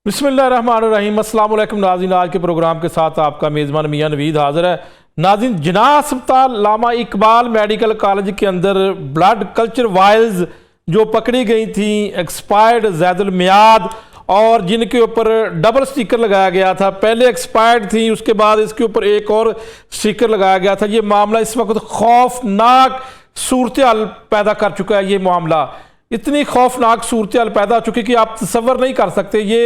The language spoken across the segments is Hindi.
बिस्मिल्लाहिर्रहमानिर्रहीम। अस्सलाम वालेकुम नाज़रीन, आज के प्रोग्राम के साथ आपका मेज़बान मियां नवीद हाज़िर है। नाज़रीन, जिन्ना अस्पताल लामा इकबाल मेडिकल कॉलेज के अंदर ब्लड कल्चर वायल्स जो पकड़ी गई थी एक्सपायर्ड ज़ैदुल मियाद और जिनके ऊपर डबल स्टिकर लगाया गया था, पहले एक्सपायर्ड थी उसके बाद इसके ऊपर एक और स्टिकर लगाया गया था। ये मामला इस वक्त खौफनाक सूरत हाल पैदा कर चुका है। ये मामला इतनी खौफनाक सूरत हाल पैदा हो चुकी कि आप तसव्वुर नहीं कर सकते। ये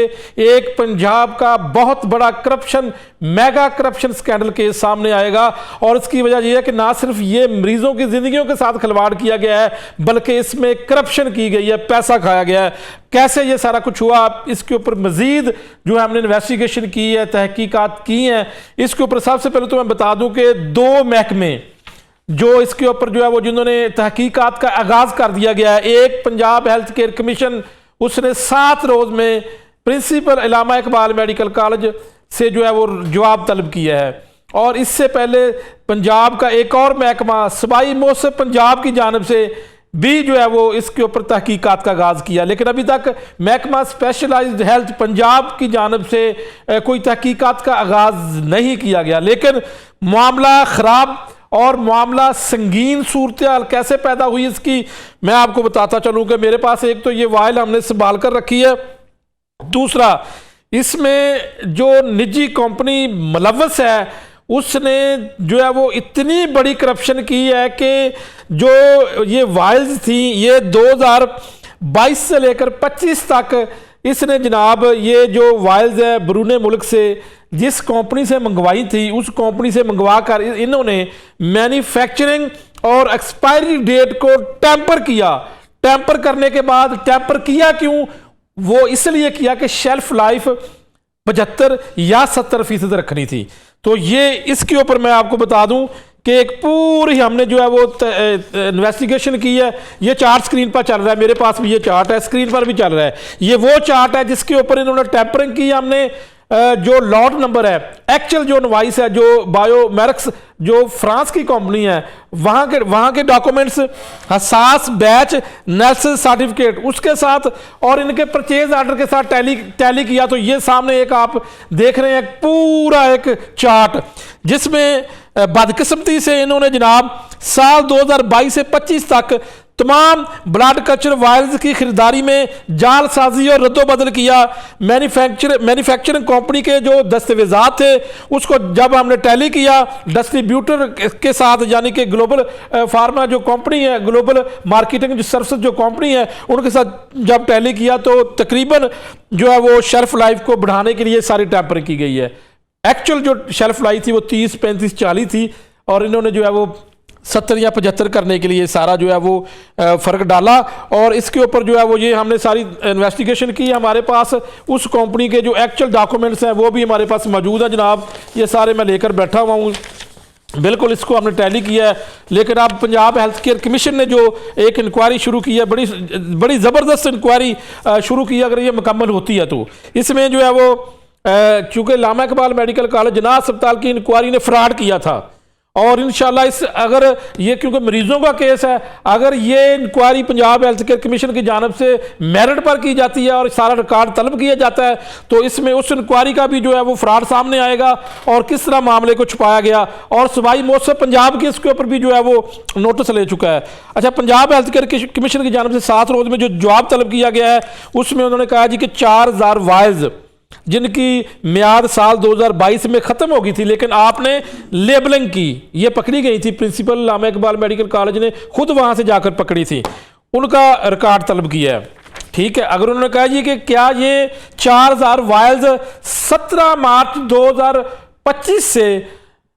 एक पंजाब का बहुत बड़ा corruption, mega corruption scandal case सामने आएगा और इसकी वजह यह है कि ना सिर्फ ये मरीजों की जिंदगियों के साथ खिलवाड़ किया गया है बल्कि इसमें करप्शन की गई है, पैसा खाया गया है। कैसे ये सारा कुछ हुआ, इसके ऊपर मजीद जो है हमने इन्वेस्टिगेशन की है, तहकीकात की हैं। इसके ऊपर सबसे पहले तो मैं बता दूं कि दो महकमे जो इसके ऊपर जो है वो जिन्होंने तहकीकात का आगाज कर दिया गया है। एक पंजाब हेल्थ केयर कमीशन, उसने 7 रोज में प्रिंसिपल अल्लामा इकबाल मेडिकल कॉलेज से जो है वो जवाब तलब किया है। और इससे पहले पंजाब का एक और महकमा सबाई मौसम पंजाब की जानिब से भी जो है वो इसके ऊपर तहकीकात का आगाज किया, लेकिन अभी तक महकमा स्पेशलाइज्ड हेल्थ पंजाब की जानिब से कोई तहकीकात का आगाज नहीं किया गया। लेकिन मामला खराब और मामला संगीन सूरत हाल कैसे पैदा हुई इसकी मैं आपको बताता चलूं कि मेरे पास एक तो ये वायल हमने संभाल कर रखी है, दूसरा इसमें जो निजी कंपनी मुलव्वस है उसने जो है वो इतनी बड़ी करप्शन की है कि जो ये वायल्स थी ये 2022 से लेकर 25 तक इसने जनाब ये जो वायल्स है बरूने मुल्क से जिस कंपनी से मंगवाई थी उस कंपनी से मंगवा कर इन्होंने मैन्युफैक्चरिंग और एक्सपायरी डेट को टैंपर किया। टैंपर करने के बाद टैंपर किया क्यों? वो इसलिए किया कि शेल्फ लाइफ 75 या 70% रखनी थी। तो ये इसके ऊपर मैं आपको बता दूं कि एक पूरी हमने जो है वो इन्वेस्टिगेशन की है। ये चार्ट स्क्रीन पर चल रहा है, मेरे पास भी ये चार्ट है, स्क्रीन पर भी चल रहा है। ये वो चार्ट है जिसके ऊपर इन्होंने टैंपरिंग की। हमने जो लॉट नंबर है, एक्चुअल जो इनवॉइस है, जो बायोमेरिक्स जो फ्रांस की कंपनी है वहां के डॉक्यूमेंट्स, हसास बैच, नेल्सन सर्टिफिकेट उसके साथ और इनके परचेज ऑर्डर के साथ टैली किया। तो ये सामने एक आप देख रहे हैं पूरा एक चार्ट जिसमें बदकिस्मती से इन्होंने जनाब साल 2022 से 25 तक तमाम ब्लड कल्चर वायल्स की खरीदारी में जालसाजी और रद्दोबदल किया। मैन्युफैक्चरिंग कंपनी के जो दस्तावेजात थे उसको जब हमने टैली किया डिस्ट्रीब्यूटर के साथ, यानी कि ग्लोबल फार्मा जो कंपनी है, ग्लोबल मार्केटिंग जो सर्विस जो कंपनी है, उनके साथ जब टैली किया तो तकरीबन जो है वो शेल्फ लाइफ को बढ़ाने के लिए सारी टैंपरिंग की गई है। एक्चुअल जो शेल्फ लाइफ थी वो 30, 35, 40 थी और इन्होंने जो है वो 70 या 75 करने के लिए सारा जो है वो फ़र्क डाला। और इसके ऊपर जो है वो ये हमने सारी इन्वेस्टिगेशन की। हमारे पास उस कंपनी के जो एक्चुअल डॉक्यूमेंट्स हैं वो भी हमारे पास मौजूद है जनाब। ये सारे मैं लेकर बैठा हुआ हूँ, बिल्कुल इसको हमने टैली किया है। लेकिन अब पंजाब हेल्थ केयर कमीशन ने जो एक इंक्वायरी शुरू की है, बड़ी ज़बरदस्त इंक्वायरी शुरू की, अगर ये मुकम्मल होती है तो इसमें जो है वो चूँकि लामा इकबाल मेडिकल कॉलेज जिन्ना अस्पताल की इंक्वायरी ने फ्रॉड किया था और इंशाल्लाह इस अगर ये क्योंकि मरीजों का केस है, अगर ये inquiry Punjab health care commission की जानब से मेरिट पर की जाती है और सारा रिकॉर्ड तलब किया जाता है तो इसमें उस इंक्वायरी का भी जो है वो फ्रॉड सामने आएगा और किस तरह मामले को छुपाया गया। और सूबाई मौसम पंजाब के इसके ऊपर भी जो है वो नोटिस ले चुका है। अच्छा, पंजाब हेल्थ केयर कमीशन की जानब से 7 रोज में जो जवाब तलब किया गया है उसमें उन्होंने कहा जी कि 4000 वायल्स जिनकी मियाद साल 2022 में ख़त्म हो गई थी, लेकिन आपने लेबलिंग की, ये पकड़ी गई थी। प्रिंसिपल अल्लामा इकबाल मेडिकल कॉलेज ने खुद वहाँ से जाकर पकड़ी थी, उनका रिकॉर्ड तलब किया है। ठीक है, अगर उन्होंने कहा जी कि क्या ये 4000 वायल्स 17 मार्च 2025 से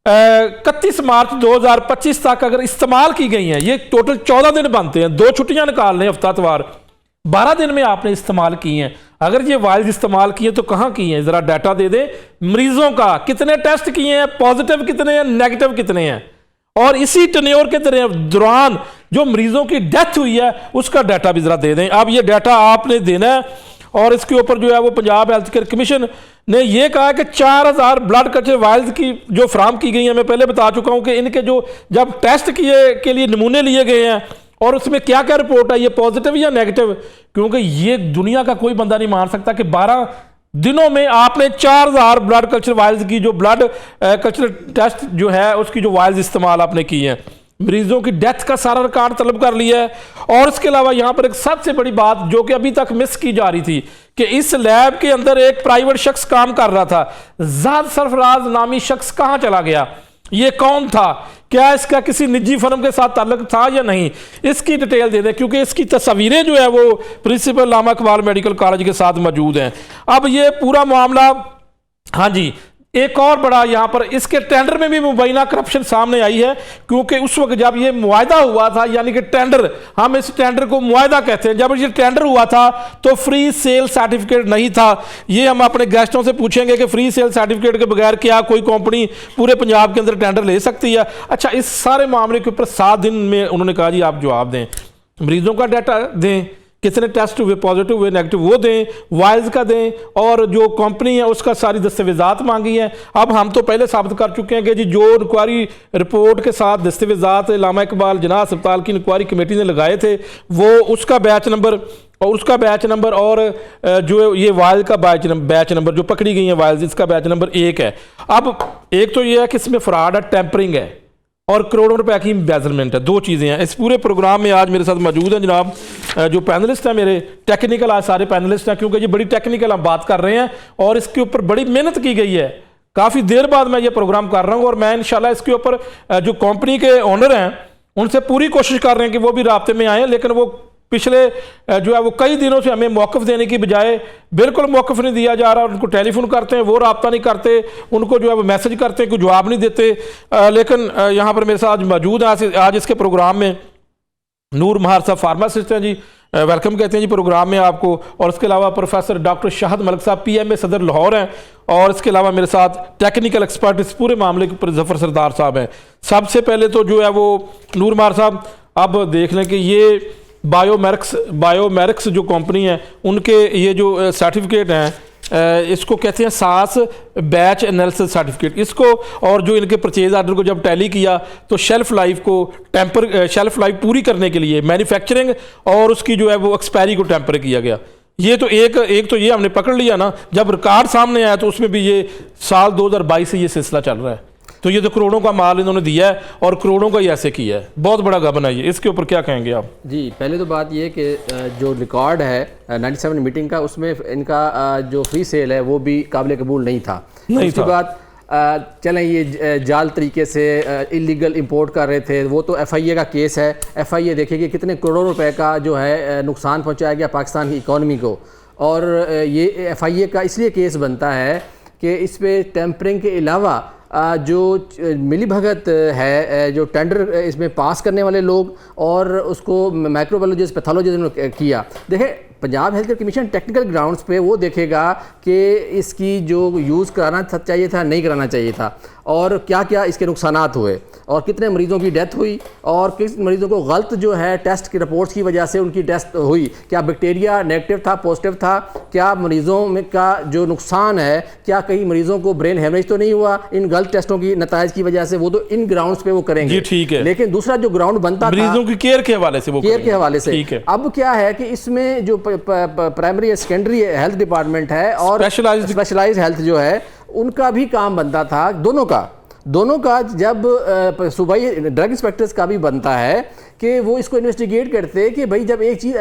31 मार्च 2025 तक अगर इस्तेमाल की गई हैं, ये टोटल 14 दिन बनते हैं, 2 छुट्टियाँ निकाल लें हफ्तावार, 12 दिन में आपने इस्तेमाल की हैं। अगर ये वायल्स इस्तेमाल किए तो कहाँ किए हैं, ज़रा डाटा दे दें। मरीजों का कितने टेस्ट किए हैं, पॉजिटिव कितने हैं, नेगेटिव कितने हैं, और इसी टेन्योर के दौरान जो मरीजों की डेथ हुई है उसका डाटा भी ज़रा दे दें। अब ये डाटा आपने देना है और इसके ऊपर जो है वो पंजाब हेल्थ केयर कमीशन ने ये कहा कि 4000 ब्लड कल्चर वायल्स की जो फ्राहम की गई हैं, मैं पहले बता चुका हूँ कि इनके जो जब टेस्ट किए के लिए नमूने लिए गए हैं और उसमें क्या क्या रिपोर्ट है, ये पॉजिटिव या नेगेटिव, क्योंकि ये दुनिया का कोई बंदा नहीं मान सकता कि 12 दिनों में आपने 4000 ब्लड कल्चर वायल्स की जो ब्लड कल्चर टेस्ट जो है उसकी जो वायल्स इस्तेमाल आपने की हैं, मरीजों की डेथ का सारा रिकॉर्ड तलब कर लिया है। और इसके अलावा यहाँ पर एक सबसे बड़ी बात जो कि अभी तक मिस की जा रही थी कि इस लैब के अंदर एक प्राइवेट शख्स काम कर रहा था। ज़ाद सरफराज नामी शख्स कहाँ चला गया, ये कौन था, क्या इसका किसी निजी फर्म के साथ ताल्लुक था या नहीं, इसकी डिटेल दे दें, क्योंकि इसकी तस्वीरें जो है वो प्रिंसिपल अल्लामा इकबाल मेडिकल कॉलेज के साथ मौजूद हैं। अब ये पूरा मामला, हाँ जी, एक और बड़ा यहाँ पर इसके टेंडर में भी मुबैना करप्शन सामने आई है, क्योंकि उस वक्त जब ये मुआहदा हुआ था, यानी कि टेंडर, हम इस टेंडर को मुआहदा कहते हैं, जब ये टेंडर हुआ था तो फ्री सेल सर्टिफिकेट नहीं था। ये हम अपने गेस्टों से पूछेंगे कि फ्री सेल सर्टिफिकेट के बगैर क्या कोई कंपनी पूरे पंजाब के अंदर टेंडर ले सकती है। अच्छा, इस सारे मामले के ऊपर 7 दिन में उन्होंने कहा जी आप जवाब दें, मरीजों का डाटा दें, कितने टेस्ट हुए, पॉजिटिव हुए, नेगेटिव, वो दें, वायल्स का दें, और जो कंपनी है उसका सारी दस्तावेजात मांगी हैं। अब हम तो पहले साबित कर चुके हैं कि जी जो इंक्वायरी रिपोर्ट के साथ दस्तावेजात अल्लामा इकबाल जिना अस्पताल की इंक्वायरी कमेटी ने लगाए थे, वो उसका बैच नंबर और जो ये वायल का बैच नंबर जो पकड़ी गई है वायल्स, इसका बैच नंबर 1 है। अब एक तो ये है कि इसमें फ्रॉड है, टेम्परिंग है और करोड़ों रुपए की एम्बेजलमेंट है। 2 चीज़ें हैं। इस पूरे प्रोग्राम में आज मेरे साथ मौजूद हैं जनाब जो पैनलिस्ट हैं, मेरे टेक्निकल, आज सारे पैनलिस्ट हैं क्योंकि ये बड़ी टेक्निकल हम बात कर रहे हैं और इसके ऊपर बड़ी मेहनत की गई है। काफ़ी देर बाद मैं ये प्रोग्राम कर रहा हूँ और मैं इंशाल्लाह इसके ऊपर जो कंपनी के ओनर हैं उनसे पूरी कोशिश कर रहे हैं कि वो भी राब्ते में आएँ, लेकिन वो पिछले जो है वो कई दिनों से हमें मौक़िफ़ देने की बजाय बिल्कुल मौक़िफ़ नहीं दिया जा रहा। उनको टेलीफोन करते हैं, वो रब्ता नहीं करते, उनको जो है वो मैसेज करते हैं, कोई जवाब नहीं देते। लेकिन यहाँ पर मेरे साथ मौजूद है आज इसके प्रोग्राम में नूर महार साहब, फार्मासिस्ट हैं जी, वेलकम कहते हैं जी प्रोग्राम में आपको। और इसके अलावा प्रोफेसर डॉक्टर शाहद मलिक साहब PMA सदर लाहौर हैं। और इसके अलावा मेरे साथ टेक्निकल एक्सपर्ट इस पूरे मामले के ऊपर जफ़र सरदार साहब हैं। सबसे पहले तो जो है वो नूर महार साहब, अब देख लें कि ये बायोमेरिक्स जो कंपनी है उनके ये जो सर्टिफिकेट हैं इसको कहते हैं सास बैच एनालिसिस सर्टिफिकेट, इसको और जो इनके परचेज आर्डर को जब टैली किया तो शेल्फ लाइफ पूरी करने के लिए मैन्युफैक्चरिंग और उसकी जो है वो एक्सपायरी को टेम्पर किया गया। ये तो एक तो ये हमने पकड़ लिया ना, जब रिकॉर्ड सामने आया तो उसमें भी ये साल 2022 से ये सिलसिला चल रहा है। तो ये तो करोड़ों का माल इन्होंने दिया है और करोड़ों का ही ऐसे किया है, बहुत बड़ा गबन है ये। इसके ऊपर क्या कहेंगे आप? जी, पहले तो बात ये कि जो रिकॉर्ड है 97 मीटिंग का, उसमें इनका जो फ्री सेल है वो भी काबिल कबूल नहीं था। उसके बाद चलें ये जाल तरीके से इलीगल इंपोर्ट कर रहे थे, वो तो FIA का केस है। FIA देखिए कितने करोड़ों रुपए का जो है नुकसान पहुँचाया गया पाकिस्तान की इकॉनमी को। और ये FIA का इसलिए केस बनता है कि इस पर टेम्परिंग के अलावा जो मिली भगत है, जो टेंडर इसमें पास करने वाले लोग और उसको माइक्रोबायोलॉजिस्ट पैथोलॉजिस्ट ने किया। देखें, Punjab health care commission technical grounds पे वो देखेगा कि इसकी जो यूज़ कराना चाहिए था, नहीं कराना चाहिए था, और क्या क्या इसके नुकसानात हुए और कितने मरीज़ों की डेथ हुई और किस मरीज़ों को गलत जो है टेस्ट की रिपोर्ट्स की वजह से उनकी डेथ हुई। क्या बैक्टीरिया नेगेटिव था, पॉजिटिव था, क्या मरीज़ों में का जो नुकसान है, क्या कई मरीज़ों को ब्रेन हेमरेज तो नहीं हुआ इन गलत टेस्टों की नताइज की वजह से, वो तो इन ग्राउंड्स पे वो करेंगे। ठीक है, लेकिन दूसरा जो ग्राउंड बनता था मरीजों की केयर के हवाले से, वो केयर के हवाले से, अब क्या है कि इसमें जो प्राइमरी या सेकेंडरी हेल्थ डिपार्टमेंट है और स्पेशलाइज्ड हेल्थ जो है उनका भी काम बनता था, दोनों का जब सूबाई ड्रग इंस्पेक्टर्स का भी बनता है कि वो इसको इन्वेस्टिगेट करते कि भाई जब एक चीज़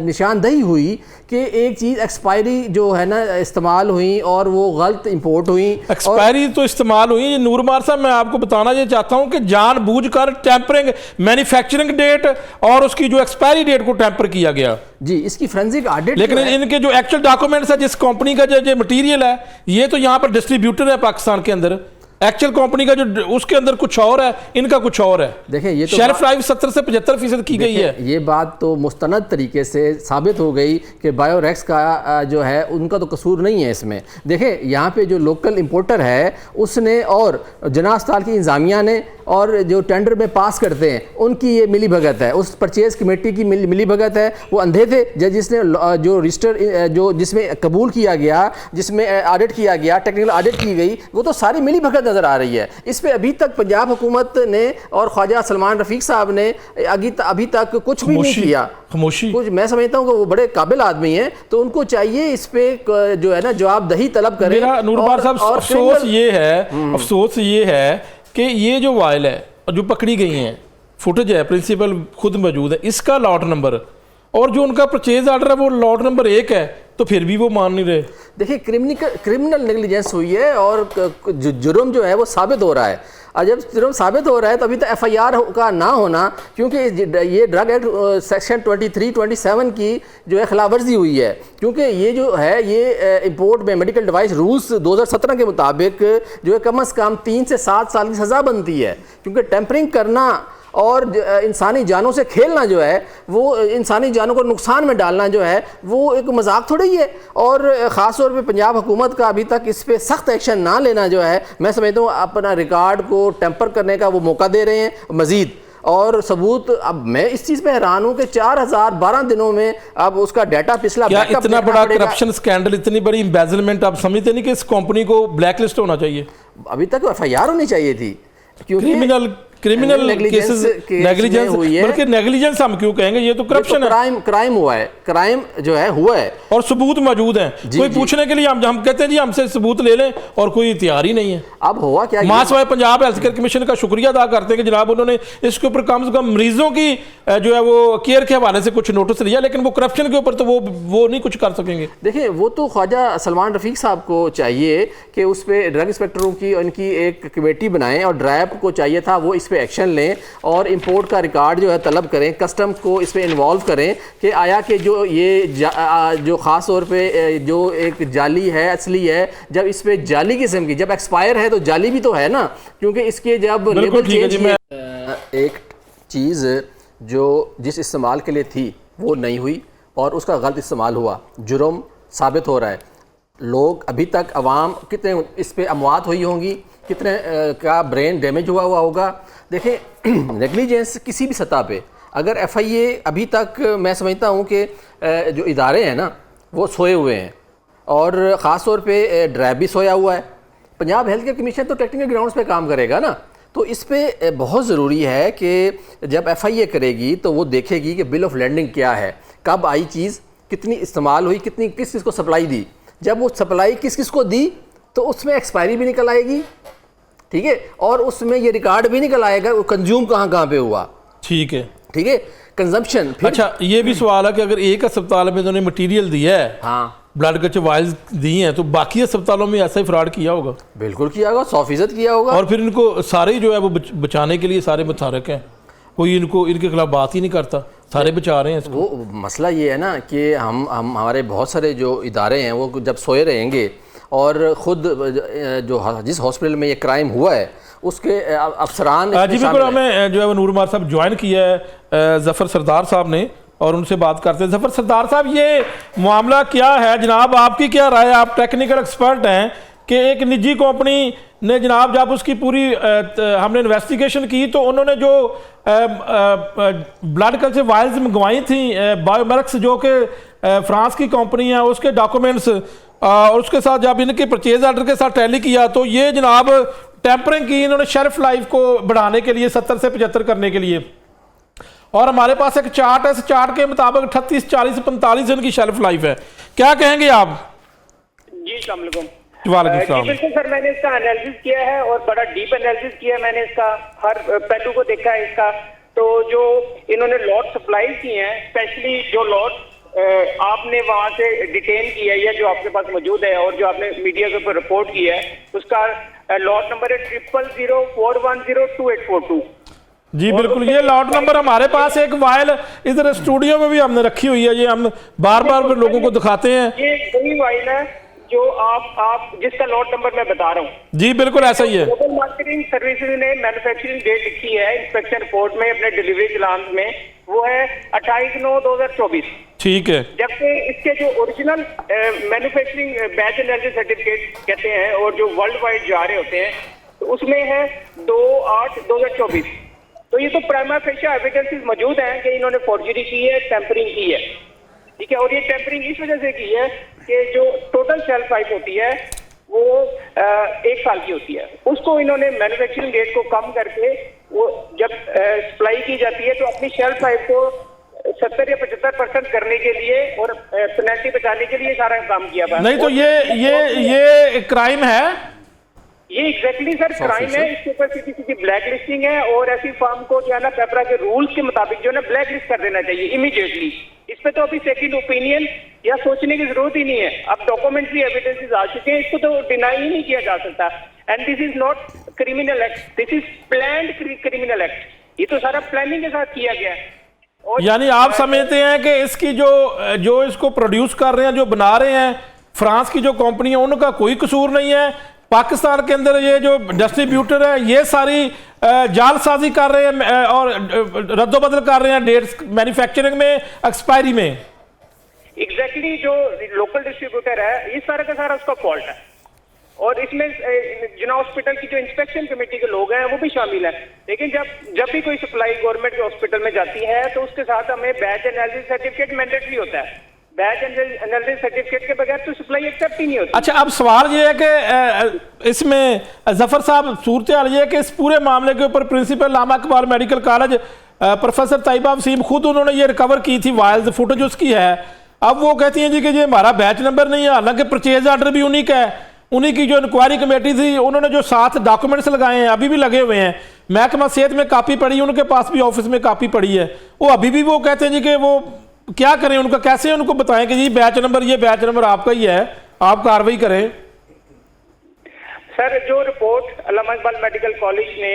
निशानदही हुई कि एक चीज़ एक्सपायरी जो है ना इस्तेमाल हुई और वो गलत इंपोर्ट हुई, एक्सपायरी तो इस्तेमाल हुई। नूर मार साहब, मैं आपको बताना ये चाहता हूँ कि जानबूझकर टेम्परिंग, मैन्युफैक्चरिंग डेट और उसकी जो एक्सपायरी डेट को टेम्पर किया गया जी, इसकी फोरेंसिक ऑडिट। लेकिन इनके जो एक्चुअल डॉक्यूमेंट्स है, जिस कंपनी का जो मटीरियल है, ये तो यहाँ पर डिस्ट्रीब्यूटर है पाकिस्तान के अंदर, एक्चुअल कंपनी का जो उसके अंदर कुछ और है, इनका कुछ और है। देखें, ये तो शेल्फ लाइफ 70 से 75% की गई है। ये बात तो मुस्तनद तरीके से साबित हो गई कि बायोरेक्स का जो है उनका तो कसूर नहीं है इसमें। देखें, यहाँ पे जो लोकल इंपोर्टर है उसने और जिना अस्पताल की इंतजामिया ने और जो टेंडर में पास करते हैं उनकी ये मिली भगत है, उस परचेज कमेटी की मिली भगत है। वो अंधे थे जिसने जो रजिस्टर जो जिसमें कबूल किया गया, जिसमें ऑडिट किया गया, टेक्निकल ऑडिट की गई, वो तो सारी मिली भगत नज़र आ रही है। इस पर अभी तक पंजाब हुकूमत ने और ख्वाजा सलमान रफ़ीक साहब ने अभी तक कुछ भी नहीं किया, खामोशी। कुछ मैं समझता हूँ कि वो बड़े काबिल आदमी हैं, तो उनको चाहिए इस पे जो है ना जवाबदही तलब करें। मेरा नूरबार साहब अफसोस ये है कि ये जो वायल है जो पकड़ी गई हैं, फुटेज है, प्रिंसिपल खुद मौजूद है, इसका लॉट नंबर और जो उनका परचेज ऑर्डर है वो लॉट नंबर 1 है, तो फिर भी वो मान नहीं रहे। देखिए क्रिमिनल नेग्लिजेंस हुई है और जुर्म जो है वो साबित हो रहा है। और जब जुर्म साबित हो रहा है तो अभी तक FIR का ना होना, क्योंकि ये ड्रग एक्ट सेक्शन 23-27 की जो है खिलाफ वर्जी हुई है, क्योंकि ये जो है ये इंपोर्ट में मेडिकल डिवाइस रूल्स 2017 के मुताबिक जो है कम से कम 3 से 7 साल की सज़ा बनती है, क्योंकि टेम्परिंग करना और इंसानी जानों से खेलना जो है वो इंसानी जानों को नुकसान में डालना जो है वो एक मजाक थोड़ी ही है। और ख़ास तौर पे पंजाब हुकूमत का अभी तक इस पर सख्त एक्शन ना लेना जो है, मैं समझता हूँ अपना रिकॉर्ड को टेम्पर करने का वो मौका दे रहे हैं मज़ीद। और सबूत, अब मैं इस चीज़ पे हैरान हूँ कि 4012 दिनों में अब उसका डाटा पिछला क्या इतना बड़ा करप्शन स्कैंडल, इतनी बड़ी एम्बेजलमेंट, आप समझते नहीं कि इस कंपनी को ब्लैक लिस्ट होना चाहिए? अभी तक FIR होनी चाहिए थी, क्योंकि क्रिमिनल केसेस नेग्लिजेंस, बल्कि नेग्लिजेंस हम क्यों कहेंगे, ये तो करप्शन है, क्राइम हुआ है, क्राइम जो है हुआ है और सबूत मौजूद हैं। कोई पूछने के लिए हम कहते हैं जी हमसे सबूत ले लें, और कोई तैयार ही नहीं है। अब हुआ क्या, मासवाए पंजाब हेल्थ केयर कमीशन का शुक्रिया अदा करते हैं कि जनाब उन्होंने इसके ऊपर कम से कम मरीजों की जो है वो केयर के हवाले से कुछ नोटिस लिया, लेकिन वो करप्शन के ऊपर तो वो नहीं कुछ कर सकेंगे। देखिए वो तो ख्वाजा सलमान रफ़ीक साहब को चाहिए कि उस पर ड्रग इंस्पेक्टरों की उनकी एक कमेटी बनाएं, और ड्रैप को चाहिए था वो इस पर एक्शन लें और इंपोर्ट का रिकॉर्ड जो है तलब करें, कस्टम को इस पर इन्वॉल्व करें कि आया कि जो ये जो ख़ास तौर पे जो एक जाली है असली है, जब इस पर जाली किस्म की जब एक्सपायर है तो जाली भी तो है ना, क्योंकि इसके जब लेबल चेंज एक चीज़ जो जिस इस्तेमाल के लिए थी वो नहीं हुई और उसका गलत इस्तेमाल हुआ, जुर्म साबित हो रहा है। लोग अभी तक अवाम कितने इस पर अमवात हुई होंगी, कितने का ब्रेन डैमेज हुआ होगा। देखें नेग्लिजेंस किसी भी सतह पे अगर FIA अभी तक मैं समझता हूँ कि जो इदारे हैं ना वो सोए हुए हैं, और ख़ास तौर पे ड्रैब भी सोया हुआ है। पंजाब हेल्थ केयर कमीशन तो टेक्निकल ग्राउंड्स पे काम करेगा ना, तो इस पे बहुत ज़रूरी है कि जब FIA करेगी तो वो देखेगी कि बिल ऑफ लैंडिंग क्या है, कब आई चीज़, कितनी इस्तेमाल हुई, कितनी किस किस को सप्लाई दी, जब वो सप्लाई किस किस को दी तो उसमें एक्सपायरी भी निकल आएगी, ठीक है, और उसमें ये रिकॉर्ड भी निकल आएगा वो कंज्यूम कहाँ पे हुआ। ठीक है, कंजम्पशन। अच्छा ये भी सवाल है कि अगर एक अस्पताल में उन्होंने मटेरियल दिया है, हाँ, ब्लड कल्चर वायल्स दी हैं, तो बाकी अस्पतालों में ऐसा ही फ्रॉड किया होगा? बिल्कुल किया होगा, 100% किया होगा। और फिर इनको सारे जो है वो बचाने के लिए सारे मुतहरक हैं, कोई इनके खिलाफ बात ही नहीं करता, सारे बचा रहे हैं इसको। वो मसला ये है ना कि हम हमारे बहुत सारे जो इदारे हैं वो जब सोए रहेंगे और ख़ुद जो जिस हॉस्पिटल में ये क्राइम हुआ है उसके अफसरान जी बिल्कुल, हमें जो है वो नूरमार साहब ज्वाइन किया है ज़फ़र सरदार साहब ने, और उनसे बात करते हैं। ज़फ़र सरदार साहब, ये मामला क्या है जनाब, आपकी क्या राय? आप टेक्निकल एक्सपर्ट हैं कि एक निजी कंपनी ने जनाब जब उसकी पूरी हमने इन्वेस्टिगेशन की तो उन्होंने जो ब्लड कल्चर वायल्स मंगवाई थी बायोमेरिक्स जो कि फ्रांस की कंपनी है, उसके डॉक्यूमेंट्स और उसके साथ जब इनके परचेज ऑर्डर के साथ टैली किया तो ये जनाब टेम्परिंग की इन्होंने शेल्फ लाइफ को बढ़ाने के लिए 70 से 75 करने के लिए, और हमारे पास एक चार्ट है, इस चार्ट के मुताबिक 38, 40, 45 दिन की शेल्फ लाइफ है। क्या कहेंगे आप? जी अस्सलाम वालेकुम। वालेकुम बिल्कुल सर, मैंने इसका एनालिसिस किया है और बड़ा डीप एनालिसिस किया है, मैंने इसका हर पहलू को देखा है इसका। तो जो इन्होंने लॉट सप्लाई किए हैं, स्पेशली जो लॉट आपने वहां से डिटेन किया है जो आपके पास मौजूद है और जो आपने मीडिया के ऊपर रिपोर्ट किया है, उसका लॉट नंबर है 0004102842। जी बिल्कुल, ये लॉट नंबर हमारे पास एक वायल इधर स्टूडियो में भी हमने रखी हुई है, ये हम बार बार लोगों को दिखाते हैं। ये वही वायल है जो आप जिसका लॉट नंबर मैं बता रहा हूँ। जी बिल्कुल ऐसा ही है। ग्लोबल मार्केटिंग सर्विसेज ने मैन्युफैक्चरिंग डेट लिखी है इंस्पेक्शन रिपोर्ट में अपने डिलीवरी चलान में, वो है 28/9/2024। ठीक है, जबकि इसके जो original manufacturing batch energy certificate कहते हैं और जो वर्ल्ड वाइड जा रहे होते हैं तो उसमें है 2/8/2024। तो ये तो प्राइमा फेशियल एविडेंसेस मौजूद हैं कि इन्होंने फॉर्जरी की है, टेम्परिंग की है, ठीक है। और ये टेम्परिंग इस वजह से की है कि जो टोटल शेल्फ लाइफ होती है वो 1 साल की होती है। उसको इन्होंने मैन्युफैक्चरिंग डेट को कम करके वो जब सप्लाई की जाती है तो अपनी शेल्फ लाइफ को 70 या 75% करने के लिए और पेनल्टी बचाने के लिए सारा काम किया था। नहीं तो ये क्राइम है, ये एग्जैक्टली सर क्राइम है। इसके ऊपर सीधी ब्लैक लिस्टिंग है और ऐसी फर्म को जो है ना पेपरा के रूल्स के मुताबिक जो है ना ब्लैक लिस्ट कर देना चाहिए इमीडिएटली। इस पे तो अभी सेकंड ओपिनियन या सोचने की जरूरत ही नहीं है। अब डॉक्यूमेंट्री एविडेंसेस आ चुके हैं, इसको तो डिनाई ही नहीं किया जा सकता। And this is not criminal act, this is planned criminal act. ये तो सारा प्लानिंग के साथ किया गया है। यानी आप समझते हैं कि इसकी जो इसको प्रोड्यूस कर रहे हैं, जो बना रहे हैं, फ्रांस की जो कंपनी है उनका कोई कसूर नहीं है। पाकिस्तान के अंदर ये जो डिस्ट्रीब्यूटर है ये सारी जालसाजी कर रहे हैं और रद्दोबदल कर रहे हैं डेट्स मैन्युफैक्चरिंग में, एक्सपायरी में। एग्जैक्टली जो लोकल डिस्ट्रीब्यूटर है ये सारा का सारा उसका फॉल्ट है। और इसमें जिना हॉस्पिटल की जो इंस्पेक्शन कमेटी के लोग हैं वो भी शामिल है। लेकिन जब भी कोई सप्लाई गवर्नमेंट के हॉस्पिटल में जाती है तो उसके साथ हमें बैच एनालिसिस सर्टिफिकेट मैंडेटरी होता है। बैच एनालिसिस सर्टिफिकेट के बगैर तो सप्लाई एक्सेप्ट ही नहीं होती। अच्छा, अब सवाल ये है कि इसमें जफर साहब सूरत हाल ये है कि इस पूरे मामले के ऊपर principal Allama Iqbal medical college professor Tayyaba Waseem खुद उन्होंने ये रिकवर की थी वायल्स, फुटेज उसकी है। अब वो कहती हैं जी कि ये हमारा बैच नंबर नहीं है, हालांकि परचेज ऑर्डर भी उन्हीं का है। उन्हीं की जो इंक्वायरी कमेटी थी उन्होंने जो 7 डॉक्यूमेंट्स लगाए हैं अभी भी लगे हुए हैं। महकमा सेहत में कापी पड़ी, उनके पास भी ऑफिस में कापी पड़ी है। वो अभी भी वो कहते हैं जी कि वो क्या करें, उनका कैसे उनको बताएं कि जी बैच नंबर, ये बैच नंबर आपका ही है, आप कार्रवाई करें। सर जो रिपोर्ट अल्लामा इकबाल मेडिकल कॉलेज ने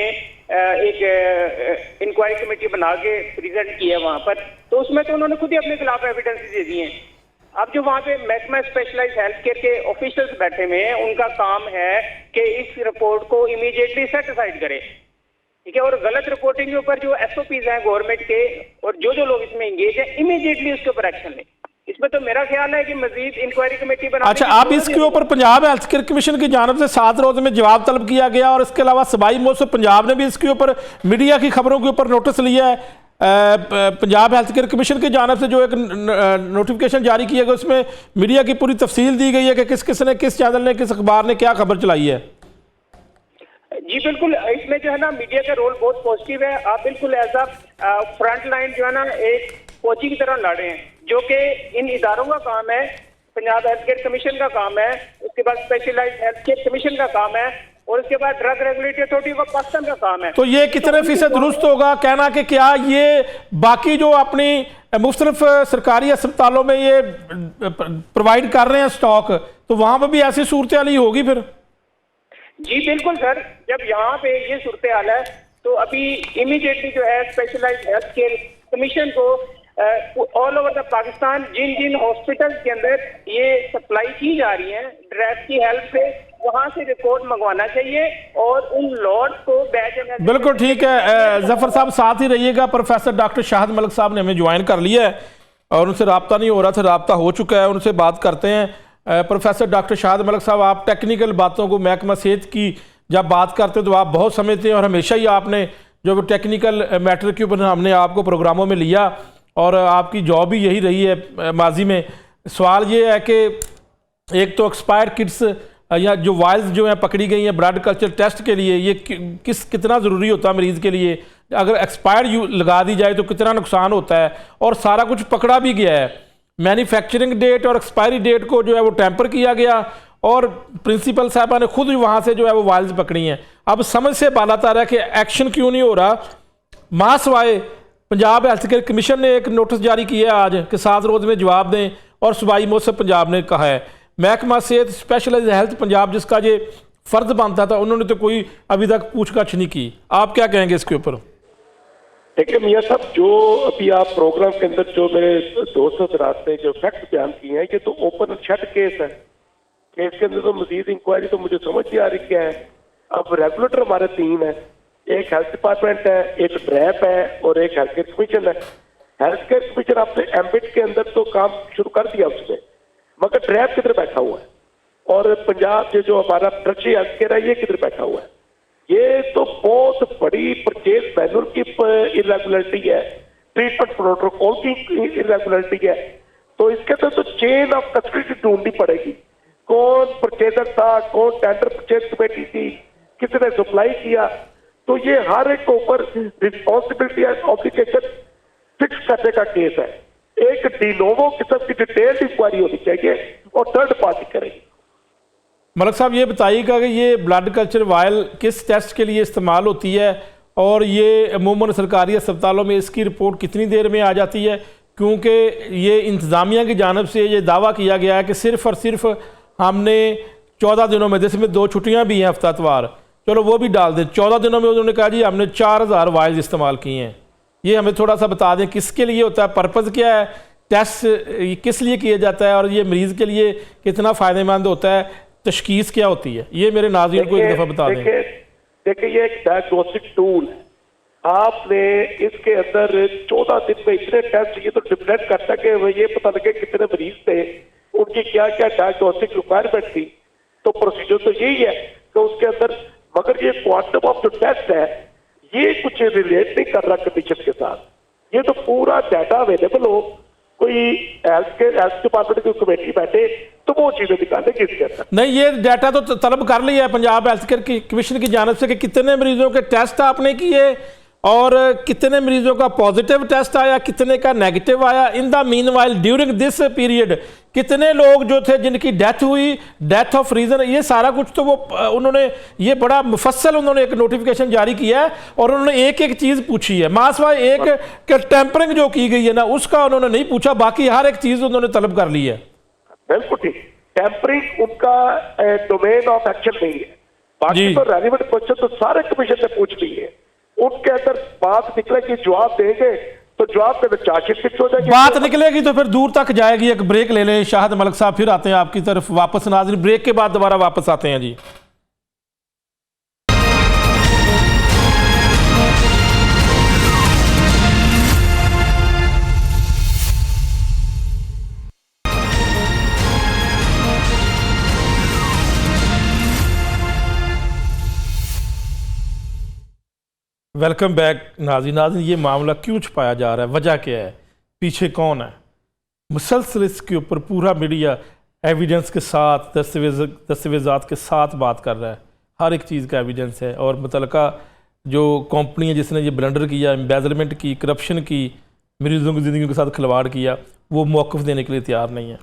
एक इंक्वायरी कमेटी बना के प्रेजेंट की है वहां पर, तो उसमें तो उन्होंने खुद ही अपने खिलाफ एविडेंस दे दिए हैं। अब जो वहां पे महकमा स्पेशलाइज हेल्थ केयर के ऑफिशियल्स बैठे हुए हैं उनका काम है कि इस रिपोर्ट को इमीडिएटली सेट असाइड करें, ठीक है। और गलत रिपोर्टिंग के ऊपर जो एसओपीज हैं गवर्नमेंट के और जो लोग इसमें एंगेज हैं इमीडिएटली उसके ऊपर एक्शन लें। इसमें तो मेरा ख्याल है कि मजीद इंक्वायरी कमेटी बना। अच्छा, अब इसके ऊपर पंजाब हेल्थ केयर कमीशन की जानब से 7 रोज में जवाब तलब किया गया और इसके अलावा सबाई मौसम पंजाब ने भी इसके ऊपर मीडिया की खबरों के ऊपर नोटिस लिया है। पंजाब हेल्थ केयर कमीशन की जानब से जो एक नोटिफिकेशन जारी किया गया उसमें मीडिया की पूरी तफसील दी गई है कि किस चैनल ने, किस अखबार ने क्या खबर चलाई है। जी बिल्कुल, इसमें जो है ना मीडिया का रोल बहुत पॉजिटिव है। आप बिल्कुल ऐसा फ्रंट लाइन जो है ना एक फौजी की तरह लड़े हैं, जो कि इन इदारों का काम है। पंजाब हेल्थ केयर कमीशन का काम है, उसके बाद स्पेशलाइज्ड हेल्थ केयर कमीशन का काम है और उसके बाद drug regulatory authority of Pakistan का काम है। तो ये कितने फीसद दुरुस्त होगा कहना कि क्या ये बाकी जो अपनी मुख्तलिफ सरकारी अस्पतालों में ये प्रोवाइड कर रहे हैं स्टॉक, तो वहां पर भी ऐसी सूरत हाल ही होगी फिर? जी बिल्कुल सर, जब यहाँ पे ये सूरत हाल है तो अभी इमीडिएटली जो है स्पेशलाइज्ड हेल्थ केयर कमीशन को ऑल ओवर द पाकिस्तान जिन हॉस्पिटल के अंदर ये सप्लाई की जा रही है ड्रैग की हेल्प से, वहां से रिपोर्ट मंगवाना चाहिए और उन लॉर्ड को बैच। बिल्कुल ठीक है जफर साहब, साथ ही रहिएगा। प्रोफेसर डॉक्टर शाहद मलिक साहब ने हमें ज्वाइन कर लिया है और उनसे रब्ता नहीं हो रहा था, रब्ता हो चुका है, उनसे बात करते हैं। प्रोफेसर डॉक्टर शाहद मलिक साहब, आप टेक्निकल बातों को, महकमा सेहत की जब बात करते हैं तो आप बहुत समझते हैं और हमेशा ही आपने जो टेक्निकल मैटर के ऊपर हमने आपको प्रोग्रामों में लिया और आपकी जॉब भी यही रही है माजी में। सवाल ये है कि एक तो एक्सपायर्ड किट्स या जो वायल्स जो हैं पकड़ी गई हैं ब्लड कल्चर टेस्ट के लिए, ये कितना ज़रूरी होता है मरीज़ के लिए? अगर एक्सपायर्ड लगा दी जाए तो कितना नुकसान होता है? और सारा कुछ पकड़ा भी गया है, मैन्युफैक्चरिंग डेट और एक्सपायरी डेट को जो है वो टैंपर किया गया और प्रिंसिपल साहबा ने खुद वहाँ से जो है वो वायल्स पकड़ी हैं। अब समझ से बालातर है कि एक्शन क्यों नहीं हो रहा। मासवाए पंजाब हेल्थ केयर कमीशन ने एक नोटिस जारी किया है आज कि 7 रोज में जवाब दें और सूबाई मौसम पंजाब ने कहा है। महकमा सेहत स्पेशलाइज्ड हेल्थ पंजाब जिसका ये फर्ज बनता था, उन्होंने तो कोई अभी तक पूछताछ नहीं की। आप क्या कहेंगे इसके ऊपर? देखिए मियाँ साहब, जो अभी आप प्रोग्राम के अंदर जो मेरे दोस्तों ने जो फैक्ट बयान किए हैं, ये तो ओपन शट केस है। केस के अंदर तो मजीद इंक्वायरी तो मुझे समझ नहीं आ रही क्या है। अब रेगुलेटर हमारे 3 है, एक हेल्थ डिपार्टमेंट है, एक ड्रैप है और एक हेल्थ केयर कमीशन है। हेल्थ केयर कमीशन आपने एम्बिट के अंदर तो काम शुरू कर दिया उसने, मगर ड्रैप किधर बैठा हुआ है? और पंजाब जो हमारा ट्रस्टी हेल्थ केयर है ये किधर बैठा हुआ है? ये तो बहुत बड़ी परचेज मैनुअल की इरेगुलरिटी है, ट्रीटमेंट प्रोटोकॉल की इरेगुलरिटी है। तो इसके अंदर तो चेन ऑफ कस्टडी ढूंढनी पड़ेगी। कौन परचेजर था, कौन टेंडर परचेज कमेटी थी, किसने सप्लाई किया। तो ये हर एक के ऊपर रिस्पॉन्सिबिलिटी एंड ऑब्लिगेशन फिक्स करने का केस है। एक डिनोवो किस्म की डिटेल्ड इंक्वायरी होनी चाहिए और थर्ड पार्टी करेगी। मलिक साहब ये बताइएगा कि ये ब्लड कल्चर वायल किस टेस्ट के लिए इस्तेमाल होती है और ये अमूमन सरकारी अस्पतालों में इसकी रिपोर्ट कितनी देर में आ जाती है? क्योंकि ये इंतज़ामिया की जानब से ये दावा किया गया है कि सिर्फ़ और सिर्फ हमने 14 दिनों में, जिसमें 2 छुट्टियां भी हैं हफ्ता इतवार, चलो वो भी डाल दें, 14 दिनों में उन्होंने कहा जी हमने 4000 वाइल्स इस्तेमाल किए हैं। ये हमें थोड़ा सा बता दें किसके लिए होता है, पर्पज़ क्या है, टेस्ट किस लिए किया जाता है और ये मरीज़ के लिए कितना फ़ायदेमंद होता है, तशखीस क्या होती है, ये मेरे नाज़रीन को एक दफ़ा बता दें। देखिए ये एक डायग्नोस्टिक टूल है। आपने इसके अंदर 14 दिन में इतने टेस्ट, ये तो डिपेंड करता है कि ये पता लगे कितने मरीज थे, उनकी क्या क्या डायग्नोस्टिक रिक्वायरमेंट थी। तो प्रोसीजर तो यही है कि उसके अंदर, मगर ये क्वांटम ऑफ जो टेस्ट है ये कुछ रिलेट नहीं कर रहा कंडीशन के साथ। ये तो पूरा डाटा अवेलेबल हो, कोई हेल्थ डिपार्टमेंट की कमेटी बैठे तो वो चीजें निकालेगी इसके अंदर। नहीं, ये डाटा तो तलब कर लिया है पंजाब हेल्थ केयर कमीशन की जानब से कि कितने मरीजों के टेस्ट आपने किए और कितने मरीजों का पॉजिटिव टेस्ट आया, कितने का नेगेटिव आया। In the mean while during this period कितने लोग जो थे जिनकी डेथ हुई, डेथ ऑफ रीजन, ये सारा कुछ तो वो उन्होंने ये बड़ा मुफस्सल उन्होंने एक नोटिफिकेशन जारी किया है और उन्होंने एक एक चीज़ पूछी है। मासवा एक टेम्परिंग जो की गई है ना उसका उन्होंने नहीं पूछा, बाकी हर एक चीज़ उन्होंने तलब कर ली है। बिल्कुल ठीक, टेम्परिंग उनका डोमेन ऑफ एक्शन नहीं है। बाकी तो रेलिवेंट क्वेश्चन तो सारे कमीशन ने पूछ ली है, उनके अंदर बात निकलेगी, जवाब देंगे तो जवाब पे चार्जशीट फिक्स हो जाएगी। बात निकलेगी तो फिर दूर तक जाएगी। एक ब्रेक ले लें शाहद मलिक साहब, फिर आते हैं आपकी तरफ वापस। नाज़रीन ब्रेक के बाद दोबारा वापस आते हैं जी। वेलकम बैक नाज़रीन। ये मामला क्यों छुपाया जा रहा है, वजह क्या है, पीछे कौन है? मुसलसल इसके ऊपर पूरा मीडिया एविडेंस के साथ, दस्तावेज़ात के साथ बात कर रहा है। हर एक चीज़ का एविडेंस है और मुतलका जो कंपनी है जिसने ये ब्लंडर किया, एम्बेजलमेंट की, करप्शन की, मरीजों की ज़िंदगी के साथ खिलवाड़ किया, वो मौक़िफ़ देने के लिए तैयार नहीं है।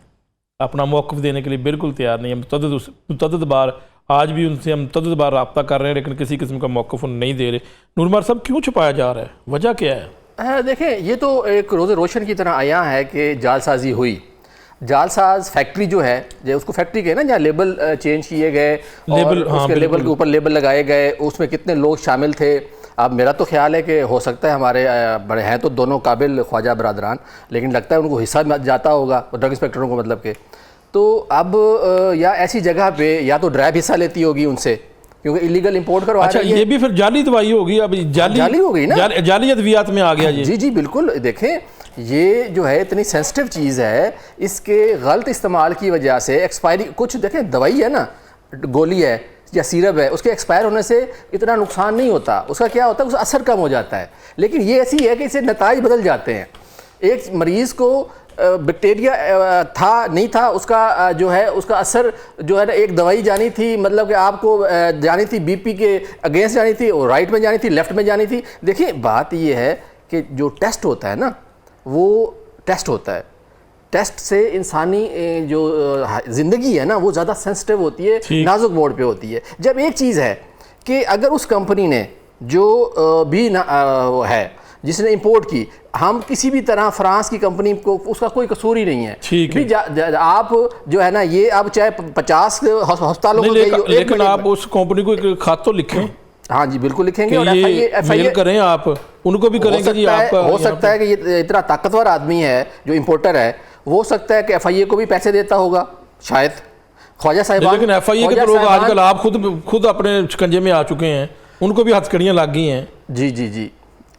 अपना मौक़िफ़ देने के लिए बिल्कुल तैयार नहीं है। मुतअद्दिद बार आज भी उनसे हम मुतअद्दिद बार रब्ता कर रहे हैं लेकिन किसी किस्म का मौक़िफ़ नहीं दे रहे। नूरमर साहब क्यों छुपाया जा रहा है, वजह क्या है? देखें, ये तो एक रोज़े रोशन की तरह आया है कि जालसाजी हुई। जालसाज फैक्ट्री जो है, जो उसको फैक्ट्री कहे ना, जहाँ लेबल चेंज किए गए और उसके लेबल के ऊपर लेबल लगाए गए, उसमें कितने लोग शामिल थे। अब मेरा तो ख्याल है कि हो सकता है हमारे बड़े हैं तो दोनों काबिल ख्वाजा बरादरान, लेकिन लगता है उनको हिस्सा जाता होगा ड्रग इंस्पेक्टरों को, मतलब के तो अब या ऐसी जगह पे या तो ड्राइव हिस्सा लेती होगी उनसे, क्योंकि इलीगल इंपोर्ट करवा अच्छा, रही है। ये भी फिर जाली दवाई होगी, अब जाली हो गई ना, जाली अद्वियात में आ गया ये। जी जी बिल्कुल। देखें, ये जो है इतनी सेंसिटिव चीज़ है, इसके गलत इस्तेमाल की वजह से एक्सपायरी, कुछ देखें दवाई है ना, गोली है या सिरप है, उसके एक्सपायर होने से इतना नुकसान नहीं होता, उसका क्या होता है, उसका असर कम हो जाता है। लेकिन ये ऐसी है कि इससे नताइज बदल जाते हैं। एक मरीज़ को बैक्टीरिया था नहीं था, उसका जो है उसका असर जो है ना, एक दवाई जानी थी, मतलब कि आपको जानी थी बीपी के अगेंस्ट जानी थी, और राइट में जानी थी, लेफ्ट में जानी थी। देखिए बात ये है कि जो टेस्ट होता है ना, वो टेस्ट होता है, टेस्ट से इंसानी जो ज़िंदगी है ना वो ज़्यादा सेंसिटिव होती है, नाजुक बोर्ड पे होती है। जब एक चीज़ है कि अगर उस कंपनी ने जो भी है जिसने इंपोर्ट की, हम किसी भी तरह फ्रांस की कंपनी को, उसका कोई कसूर ही नहीं है। ठीक है, आप जो है ना, ये आप चाहे 50 अस्पतालों को लेकिन आप उस कंपनी को एक खत तो लिखें। हाँ जी बिल्कुल लिखेंगे, और FIA करें, आप उनको भी करेंगे जी। आपका हो सकता है कि ये इतना ताकतवर आदमी है जो इंपोर्टर है, वो सकता है कि FIA को भी पैसे देता होगा शायद, ख्वाजा साहिबान। लेकिन FIA के तो लोग आजकल आप खुद अपने शिकंजे में आ चुके हैं, उनको भी हथकड़ियाँ लग गई हैं। जी जी जी,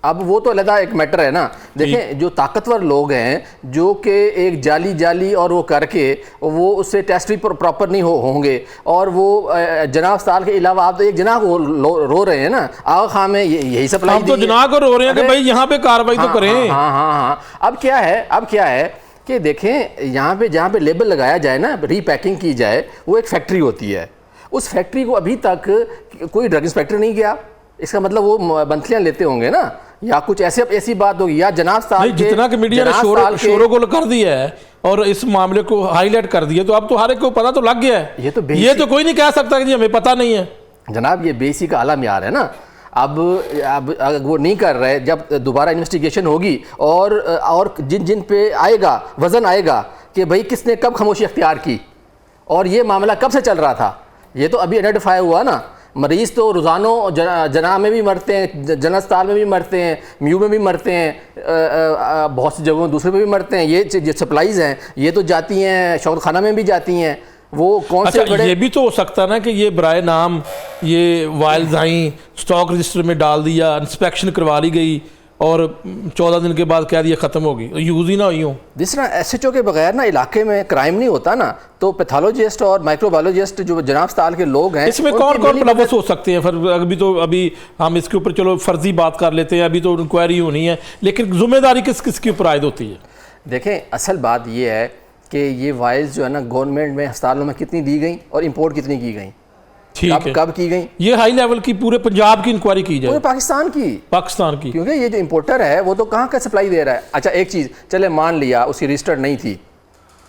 अब वो तो अलग एक मैटर है ना। देखें, जो ताकतवर लोग हैं जो कि एक जाली और वो करके वो उससे टेस्ट भी प्रॉपर नहीं होंगे, और वो जनाब अस्पताल के अलावा आप तो एक जना को रो रहे हैं ना, आगा खां में यही सप्लाई, तो जना को रो रहे हैं कि भाई यहाँ पे कार्रवाई तो करें। हाँ। अब क्या है कि देखें यहाँ पे जहाँ पे लेबल लगाया जाए ना, रीपैकिंग की जाए, वो एक फैक्ट्री होती है। उस फैक्ट्री को अभी तक कोई ड्रग इंस्पेक्टर नहीं गया। इसका मतलब वो मंथलियाँ लेते होंगे ना, या कुछ ऐसी बात होगी, या जनाब साहब जितना कि मीडिया ने शोरोगुल कर दिया है और इस मामले को हाईलाइट कर दिया, तो अब तो हर एक को पता तो लग गया है। ये तो कोई नहीं कह सकता कि जी हमें पता नहीं है। जनाब ये बेसिक आला म्यार है ना। अब वो नहीं कर रहे, जब दोबारा इन्वेस्टिगेशन होगी और जिन पे आएगा वजन आएगा कि भाई किसने कब खामोशी अख्तियार की और ये मामला कब से चल रहा था, ये तो अभी आइडेंटिफाई हुआ ना। मरीज़ तो रोज़ाना जना में भी मरते हैं, जन अस्पताल में भी मरते हैं, म्यू में भी मरते हैं, बहुत सी जगहों दूसरे में भी मरते हैं। ये सप्लाईज़ हैं, ये तो जाती हैं शौकत खाना में भी जाती हैं। वो कौन से बड़े, ये भी तो हो सकता ना कि ये बराए नाम ये वाइल्स आई, स्टॉक रजिस्टर में डाल दिया, इंस्पेक्शन करवा ली गई और 14 दिन के बाद कह दिया ख़त्म होगी, यूज़ ही ना हुई हो। जिस तरह SHO के बगैर ना इलाके में क्राइम नहीं होता ना, तो पैथोलॉजिस्ट और माइक्रोबायोलॉजिस्ट जो जनाब अस्पताल के लोग हैं, इसमें कौन कौन मुलव्वस हो सकते हैं? फिर अभी हम इसके ऊपर चलो फर्जी बात कर लेते हैं, अभी तो इंक्वायरी होनी है, लेकिन जिम्मेदारी किस किस की ऊपर आयद होती है? देखें, असल बात ये है कि ये वाइल्स जो है ना गवर्नमेंट में अस्पतालों में कितनी दी गई और इंपोर्ट कितनी की गई, कब की गई? ये हाई लेवल की पूरे पंजाब की इंक्वायरी की जाए, पूरे पाकिस्तान की, क्योंकि ये जो इंपोर्टर है वो तो कहाँ का सप्लाई दे रहा है। अच्छा एक चीज़ चले मान लिया उसकी रजिस्टर्ड नहीं थी,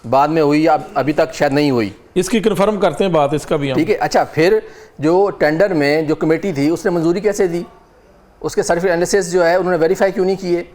बाद में हुई, अभी तक शायद नहीं हुई, इसकी कन्फर्म करते हैं बात इसका भी, ठीक है। अच्छा फिर जो टेंडर में जो कमेटी थी उसने मंजूरी कैसे दी? उसके सर्टिफिकेट एनालिसिस जो है उन्होंने वेरीफाई क्यों नहीं किए?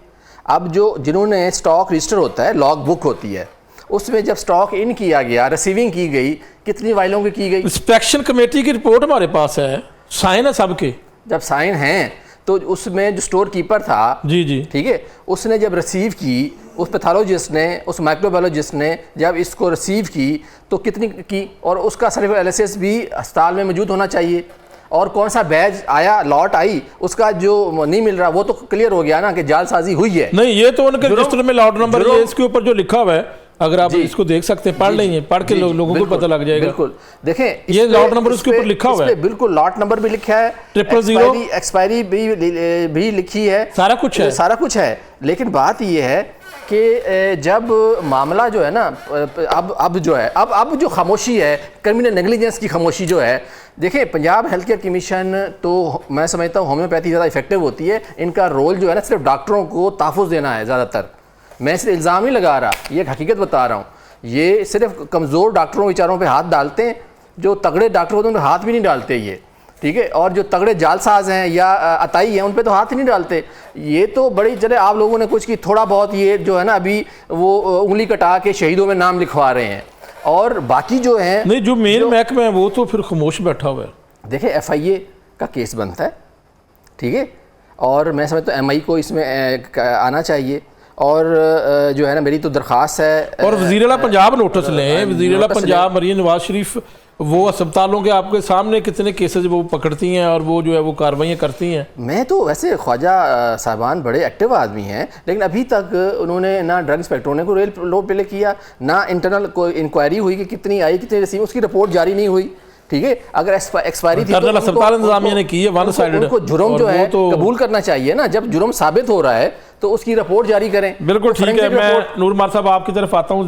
अब जिन्होंने स्टॉक रजिस्टर होता है, लॉग बुक होती है, उसमें जब स्टॉक इन किया गया, रिसीविंग की गई, कितनी वाइलों की गई? इंस्पेक्शन कमेटी की रिपोर्ट हमारे पास है, साइन है सबके। जब साइन हैं तो उसमें जो स्टोर कीपर था, जी ठीक है, उसने जब रिसीव की, उस पैथोलॉजिस्ट ने, उस माइक्रोबायोलॉजिस्ट ने जब इसको रिसीव की तो कितनी की, और उसका सर्टिफिकेट एनालिसिस भी अस्पताल में मौजूद होना चाहिए। और कौन सा बैच आया, लॉट आई, उसका जो नहीं मिल रहा, वो तो क्लियर हो गया ना कि जालसाजी हुई है। नहीं, ये तो उनके रजिस्टर में लॉट नंबर, ये इसके ऊपर जो लिखा हुआ है, अगर आप इसको देख सकते हैं, पढ़ लेंगे, पढ़ के लोगों को पता लग जाएगा। बिल्कुल, देखें ये लॉट नंबर उसके ऊपर लिखा हुआ है, बिल्कुल लॉट नंबर भी लिखा है, 000 एक्सपायरी भी लिखी है, सारा कुछ है। लेकिन बात ये है कि जब मामला जो है ना, अब जो खामोशी है, क्रिमिनल नेग्लिजेंस की खामोशी जो है, देखें पंजाब हेल्थ केयर कमीशन तो मैं समझता हूँ होम्योपैथी ज़्यादा इफेक्टिव होती है। इनका रोल जो है ना सिर्फ डॉक्टरों को तहफ़्फ़ुज़ देना है ज़्यादातर। मैं सिर्फ इल्ज़ाम नहीं लगा रहा, ये एक हकीकत बता रहा हूँ। ये सिर्फ कमज़ोर डॉक्टरों बेचारों पे हाथ डालते हैं, जो तगड़े डॉक्टर होते हैं उन पर हाथ भी नहीं डालते ये, ठीक है। और जो तगड़े जालसाज हैं या अताई हैं उन पे तो हाथ ही नहीं डालते। ये तो बड़ी, चले आप लोगों ने कुछ की, थोड़ा बहुत ये जो है ना अभी वो उंगली कटा के शहीदों में नाम लिखवा रहे हैं, और बाकी जो है नहीं, जो मेन महकमा है वो तो फिर खामोश बैठा हुआ है। देखिए FIA का केस बनता है, ठीक है, और मैं समझता हूँ MI को इसमें आना चाहिए। और जो है ना मेरी तो दरख्वास्त है, और वज़ीर आला पंजाब नोटिस लें, वज़ीर आला पंजाब मरीम नवाज शरीफ वो अस्पतालों के आपके सामने कितने केसेज वो पकड़ती हैं और वो जो है वो कार्रवाइयाँ करती हैं। मैं तो वैसे ख्वाजा साहबान बड़े एक्टिव आदमी हैं, लेकिन अभी तक उन्होंने ना ड्रग इंस्पेक्टरों ने कोई रोल प्ले किया, ना इंटरनल कोई इंक्वायरी हुई कि कितनी आई कितनी रिसीव, उसकी रिपोर्ट जारी नहीं हुई, ठीक है। अगर एक्सपायरी थी तो अस्पताल इंतजामिया ने की है वन साइडेड, उनको जुर्म जो है तो कबूल करना चाहिए ना। जब जुर्म साबित हो रहा है तो उसकी रिपोर्ट जारी करें। बिल्कुल ठीक है। मैं नूर मार साहब आपकी तरफ आता हूँ।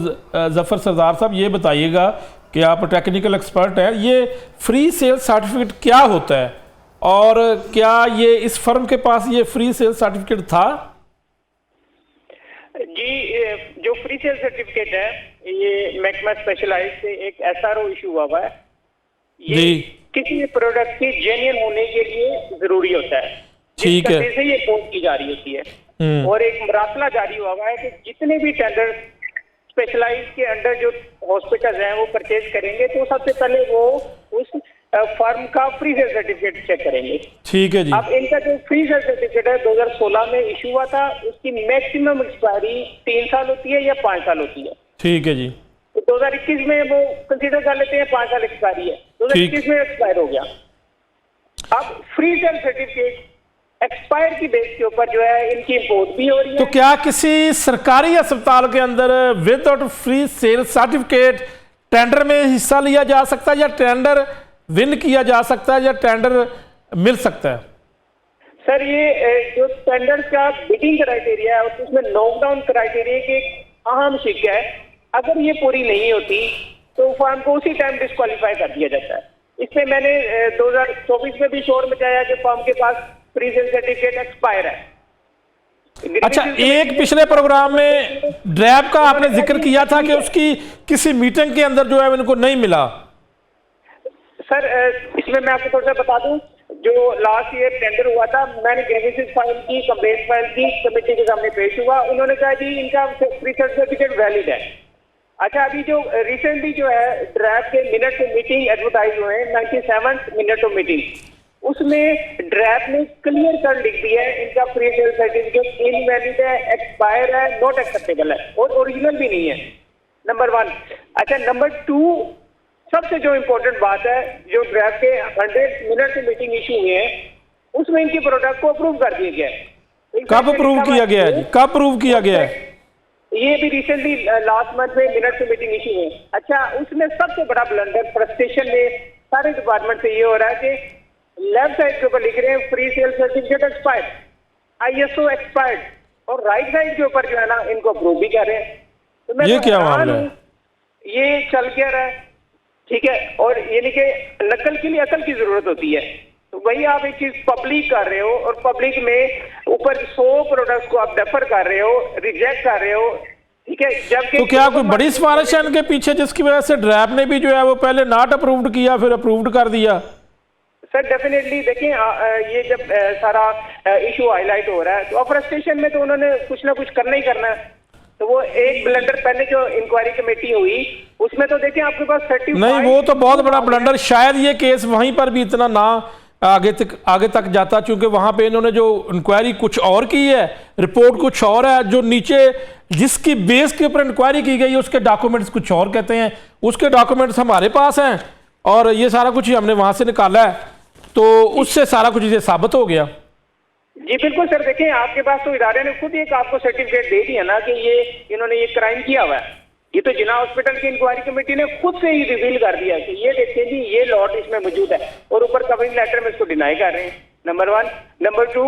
जफर सरदार साहब, ये बताइएगा कि आप टेक्निकल एक्सपर्ट हैं, ये फ्री सेल सर्टिफिकेट क्या होता है और क्या ये इस फर्म के पास ये फ्री सेल सर्टिफिकेट था? जी, जो फ्री सेल सर्टिफिकेट है ये महकमा स्पेशलाइज से एक SRO इशू हुआ है। ये किसी भी प्रोडक्ट की जेन्युइन होने के लिए जरूरी होता है, ठीक है, से ये पोस्ट की जा रही होती है। और एक मरासला जारी हुआ है कि जितने भी टेंडर स्पेशलाइज के अंडर जो हॉस्पिटल्स हैं वो परचेज करेंगे तो सबसे पहले वो उस फर्म का फ्री सेल सर्टिफिकेट चेक करेंगे, ठीक है जी। अब इनका जो फ्री सेल सर्टिफिकेट है 2016 में इशू हुआ था, उसकी मैक्सिमम एक्सपायरी 3 साल होती है या 5 साल होती है, ठीक है जी। तो 2021 में वो कंसीडर कर लेते हैं 5 साल एक्सपायरी है, 2021 में एक्सपायर हो गया। अब फ्री सेल सर्टिफिकेट एक्सपायर की बेस के ऊपर जो है इनकी इंपोर्ट भी हो रही है। तो क्या किसी सरकारी अस्पताल के अंदर without free sale certificate tender में हिस्सा लिया जा सकता है, या टेंडर विन किया जा सकता है, या टेंडर मिल सकता है? सर, ये जो टेंडर का बिडिंग क्राइटेरिया है उसमें नॉकडाउन क्राइटेरिया के अहम शिक है। अगर ये पूरी नहीं होती तो फर्म को उसी टाइम डिस्क्वालीफाई कर दिया जाता है। इसमें मैंने 2024 में भी शोर मचाया कि फर्म के पास प्री सेल सर्टिफिकेट एक्सपायर है। अच्छा, एक पिछले प्रोग्राम में ड्रैब का आपने जिक्र किया था कि उसकी किसी मीटिंग के अंदर जो है इनको नहीं मिला। सर इसमें मैं आपको थोड़ा सा बता दूं, जो लास्ट ईयर टेंडर हुआ था, मैंने ग्रीवेंसेस फाइल की, कंप्लेंट फाइल की, कमेटी के सामने पेश हुआ, उन्होंने कहा जी इनका प्री सर्टिफिकेट वैलिड है। अच्छा, अभी जो रिसेंटली जो है ड्रैब के मिनट मीटिंग एडवर्टाइज हुए हैं, 97 मिनट ऑफ मीटिंग, उसमें ड्रैब ने क्लियर कर लिख दिया है इनका प्री सेल सर्टिफिकेट इनवैलिड है, एक्सपायर है, नॉट एक्सेप्टेबल है और ओरिजिनल भी नहीं है, नंबर 1। अच्छा, नंबर 2, सबसे जो इम्पोर्टेंट बात है, जो ड्रैब के 100 मिनट मीटिंग इशू हुए हैं उसमें इनकी प्रोडक्ट को अप्रूव कर दिया गया है। कब अप्रूव किया गया है? कब अप्रूव किया गया है? ये भी रिसेंटली लास्ट मंथ में मिनट से मीटिंग इशू है। अच्छा, उसमें सबसे बड़ा ब्लंडर फ्रस्ट्रेशन में सारे डिपार्टमेंट से ये हो रहा है कि लेफ्ट साइड के ऊपर लिख रहे हैं pre sale certificate expired, ISO expired, और राइट साइड के ऊपर जो है ना इनको अप्रूव भी कर रहे हैं। तो मैं ये क्या मामला है? ये चल क्या रहा है? ठीक है, और यानी कि नकल के लिए अकल की जरूरत होती है। तो वही आप एक चीज पब्लिक कर रहे हो और पब्लिक में ऊपर 100 प्रोडक्ट्स को आप डेफर कर रहे हो, रिजेक्ट कर रहे हो, ठीक है। जबकि तो क्या कोई बड़ी सिफारिश है इनके पीछे जिसकी वजह से ड्रैब ने भी जो है वो पहले नॉट अप्रूव्ड किया फिर अप्रूव्ड कर दिया? सर डेफिनेटली देखिए, ये जब सारा इशू हाईलाइट हो रहा है तो फ्रस्ट्रेशन में तो उन्होंने कुछ ना कुछ करना ही करना है। तो वो एक ब्लंडर पहले जो इंक्वायरी कमेटी हुई उसमें तो देखिए आपके पास 35 नहीं, वो तो बहुत बड़ा ब्लंडर, शायद ये केस वहीं पर भी इतना ना आगे तक जाता, क्योंकि वहां पे इन्होंने जो इंक्वायरी कुछ और की है, रिपोर्ट कुछ और है, जो नीचे जिसकी बेस के ऊपर इंक्वायरी की गई है उसके डॉक्यूमेंट्स कुछ और कहते हैं, उसके डॉक्यूमेंट्स हमारे पास हैं और ये सारा कुछ ही हमने वहां से निकाला है, तो उससे सारा कुछ ये साबित हो गया। जी बिल्कुल सर, देखें आपके पास तो इदारे ने खुद एक आपको सर्टिफिकेट दे दिया ना कि ये इन्होंने ये क्राइम किया हुआ है। ये तो जिना हॉस्पिटल की इंक्वायरी कमेटी ने खुद से ही रिवील कर दिया कि ये देखिए जी ये लॉट इसमें मौजूद है, और ऊपर कवरिंग लेटर में इसको डिनाई कर रहे हैं, नंबर 1। नंबर 2,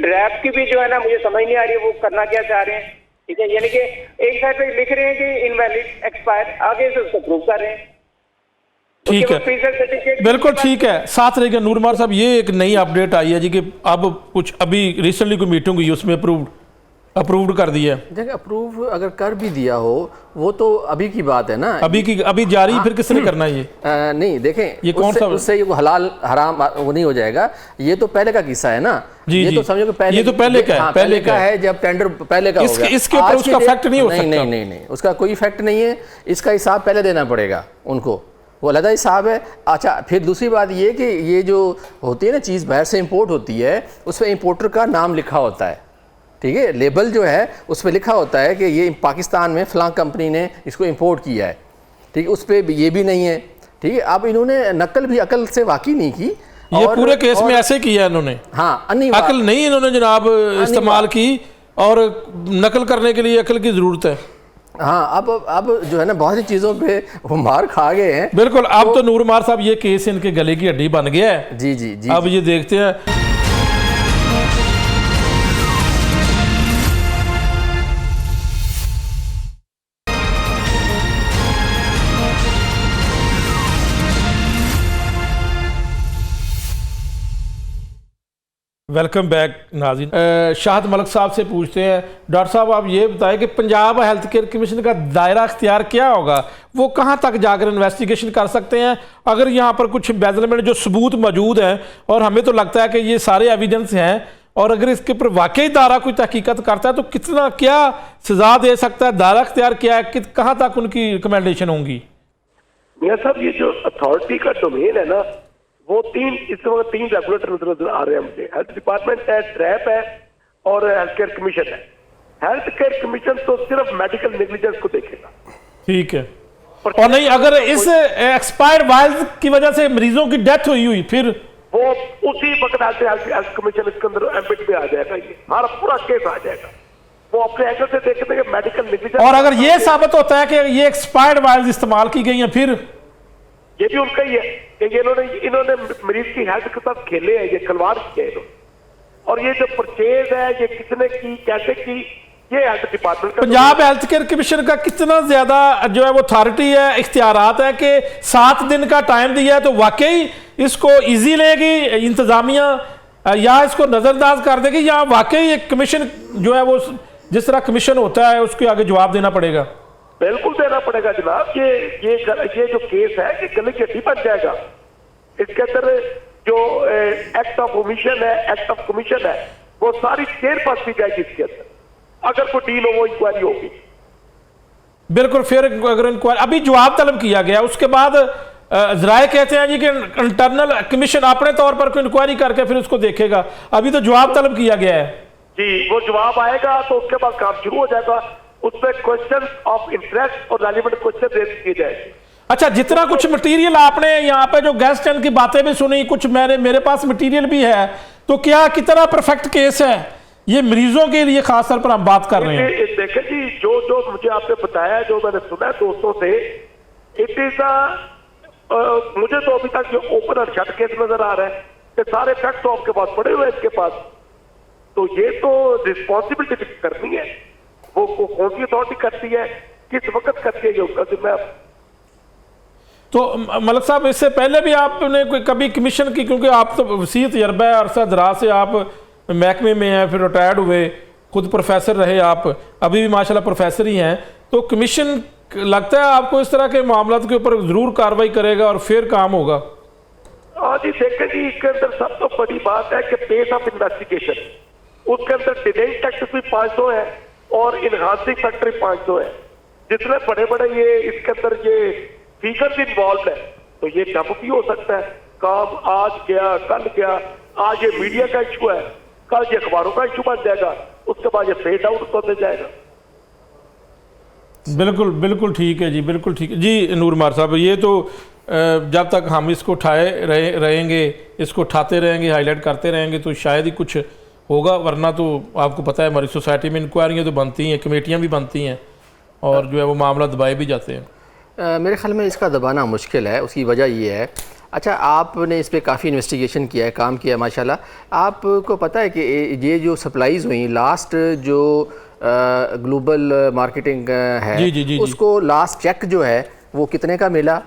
ड्रैब की भी जो है ना मुझे समझ नहीं आ रही है वो करना क्या चाह रहे हैं, ठीक है। यानी कि एक साइड पे लिख रहे हैं कि इनवैलिड एक्सपायर, आगे से उसको प्रूव कर रहे हैं। ठीक है, बिल्कुल ठीक है। साथ रहेगा नूरमार साहब, ये एक नई अपडेट आई है जी कि अब कुछ अभी रिसेंटली कोई मीटिंग हुई उसमें अप्रूव्ड कर दिया। देखिए, अप्रूव अगर कर भी दिया हो वो तो अभी की बात है ना, अभी जारी फिर किसने करना है ये? नहीं देखें, ये कौन सा उससे ये हलाल हराम वो नहीं हो जाएगा। ये तो पहले का किस्सा है ना जी, ये जी, तो समझो कि पहले, ये तो पहले का है, हाँ, पहले का है जब टेंडर पहले का हो गया। इसके ऊपर उसका फैक्ट नहीं हो सकता। नहीं, उसका कोई फैक्ट नहीं है। इसका हिसाब पहले देना पड़ेगा उनको, वो अलग हिसाब है। अच्छा, फिर दूसरी बात ये कि ये जो होती है ना चीज़ बाहर से इंपोर्ट होती है उसमें इंपोर्टर का नाम लिखा होता है, ठीक है, लेबल जो है उस पर लिखा होता है कि ये पाकिस्तान में फलां कंपनी ने इसको इंपोर्ट किया है, ठीक है, उस पर ये भी नहीं है, ठीक है। अब इन्होंने नकल भी अकल से वाकई नहीं की, ये पूरे केस में ऐसे किया इन्होंने। हाँ, अकल नहीं इन्होंने जनाब इस्तेमाल की, और नकल करने के लिए अकल की जरूरत है। हाँ, अब जो है ना बहुत सी चीज़ों पे वो मार खा गए हैं। बिल्कुल, अब तो नूरमार साहब ये केस इनके गले की हड्डी बन गया है। जी जी जी, अब ये देखते हैं। वेलकम बैक नाज़रीन। शाहद मलिक साहब से पूछते हैं, डॉक्टर साहब आप ये बताएं कि पंजाब हेल्थ केयर कमीशन का दायरा अख्तियार क्या होगा, वो कहाँ तक जाकर इन्वेस्टिगेशन कर सकते हैं अगर यहाँ पर कुछ एम्बेजलमेंट जो सबूत मौजूद हैं, और हमें तो लगता है कि ये सारे एविडेंस हैं, और अगर इसके ऊपर वाकई दायरा कोई तहकीकत करता है तो कितना क्या सजा दे सकता है, दायरा अख्तियार क्या है, कहाँ तक उनकी रिकमेंडेशन होंगी? मियां साहब, ये जो अथॉरिटी का डोमेन है ना वो इस वक्त तीन रेगुलेटर नजर आ रहे हैं मुझे। हेल्थ डिपार्टमेंट है, ट्रैप है और हेल्थ केयर कमीशन है। हेल्थ केयर कमीशन तो सिर्फ मेडिकल नेग्लिजेंस को देखेगा, ठीक है, और नहीं अगर इस एक्सपायर्ड वायल्स की वजह से मरीजों की डेथ हुई फिर वो उसी वक्त हेल्थ कमीशन इसके अंदर एम्बिट में आ जाएगा, ये हमारा पूरा केस आ जाएगा। वो अपने एंगल से देखते हैं मेडिकल नेग्लिजेंस, और अगर ये साबित होता है कि ये एक्सपायर्ड वायल्स इस्तेमाल की गई हैं फिर ये भी उनका ही है कि इन्होंने मरीज की हेल्थ के साथ खेले हैं, ये खिलवाड़ किया इन्होंने। और ये जो परचेज है ये किसने की, कैसे की, ये हेल्थ डिपार्टमेंट का पंजाब हेल्थ केयर कमीशन का कितना ज्यादा जो है वो अथॉरिटी है, इख्तियारात है कि 7 दिन का टाइम दिया है, तो वाकई इसको इजी लेगी इंतजामिया या इसको नजरअंदाज कर देगी, या वाकई एक कमीशन जो है वो जिस तरह कमीशन होता है उसके आगे जवाब देना पड़ेगा? बिल्कुल देना पड़ेगा जनाब। ये जो केस है ये गले की हड्डी बन जाएगा। इसके अंदर जो एक्ट ऑफ ओमिशन है, एक्ट ऑफ कमीशन है, वो सारी चेयर पास की जाएगी इसके अंदर। अगर कोई डील हो वो इंक्वायरी होगी। बिल्कुल। फिर अगर इंक्वायरी अभी जवाब तलब किया गया, उसके बाद जराए कहते हैं जी कि इंटरनल कमीशन अपने तौर पर कोई इंक्वायरी करके फिर उसको देखेगा। अभी तो जवाब तलब किया गया है जी, वो जवाब आएगा तो उसके बाद काम शुरू हो जाएगा। उसमें क्वेश्चन ऑफ इंटरेस्ट और रेलिवेंट क्वेश्चन रेज किए जाएंगे। अच्छा, जितना कुछ मटेरियल आपने यहाँ पे जो गेस्ट की बातें भी सुनी, कुछ मेरे पास मटेरियल भी है, तो क्या कितना परफेक्ट केस है ये मरीजों के लिए खास तौर पर हम बात कर रहे हैं? देखें जी, जो मुझे आपने बताया, जो मैंने सुना है दोस्तों से, इट इज मुझे तो अभी तक जो ओपन और शट केस नजर आ रहा है कि सारे फैक्ट्स आपके पास पड़े हुए हैं इसके पास। तो ये तो रिस्पॉन्सिबिलिटी करनी है, वो कौन सी अथॉरिटी करती है, किस वक्त करती है, ये उसका जिम्मा। तो मलिक साहब, इससे पहले भी आपने कोई कभी कमीशन की, क्योंकि आप तो वसी तजर्बा है, अरसा दराज से आप महकमे में हैं, फिर रिटायर्ड हुए, खुद प्रोफेसर रहे आप, अभी भी माशाल्लाह प्रोफेसर ही हैं, तो कमीशन लगता है आपको इस तरह के मामलों के ऊपर जरूर कार्रवाई करेगा और फिर काम होगा? हाँ जी, देखें जी, इसके अंदर सब तो बड़ी बात है कि पेस ऑफ इन्वेस्टिगेशन, उसके अंदर डिटेल टैक्स भी 500 है और इनहांसिंग फैक्टर 500 है। जितने बड़े बड़े ये इसके अंदर ये फिगर्स इन्वॉल्व है, तो ये डब भी हो सकता है। काम आज गया, कल गया, आज ये मीडिया का इशू है, कल ये अखबारों का इशू बन जाएगा, उसके बाद ये फेड आउट होते जाएगा। बिल्कुल बिल्कुल ठीक है जी, बिल्कुल ठीक है जी। नूर मार साहब, ये तो जब तक हम इसको उठाए रहेंगे, इसको उठाते रहेंगे, हाईलाइट करते रहेंगे, तो शायद ही कुछ होगा, वरना तो आपको पता है हमारी सोसाइटी में इंक्वायरियाँ तो बनती हैं, कमेटियाँ भी बनती हैं और जो है वो मामला दबाए भी जाते हैं। मेरे ख्याल में इसका दबाना मुश्किल है। उसकी वजह ये है, अच्छा आपने इस पर काफ़ी इन्वेस्टिगेशन किया है, काम किया है माशाल्लाह। आपको पता है कि ये जो सप्लाईज़ हुई लास्ट जो ग्लोबल मार्केटिंग है जी, उसको लास्ट चेक जो है वो कितने का मिला,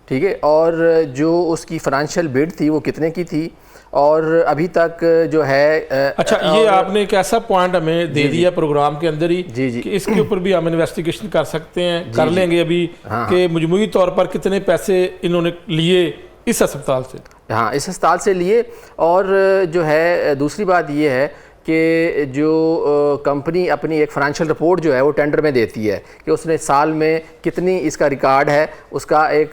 ठीक है, और जो उसकी फाइनेंशियल बिड थी वो कितने की थी, और अभी तक जो है अच्छा ये आपने एक ऐसा पॉइंट हमें दे दिया प्रोग्राम के अंदर ही जी कि इसके ऊपर भी हम इन्वेस्टिगेशन कर सकते हैं, कर लेंगे अभी कि मजमूई तौर पर कितने पैसे इन्होंने लिए इस अस्पताल से। हाँ, इस अस्पताल से लिए। और जो है दूसरी बात ये है कि जो कंपनी अपनी एक फाइनेंशियल रिपोर्ट जो है वो टेंडर में देती है कि उसने साल में कितनी इसका रिकॉर्ड है, उसका एक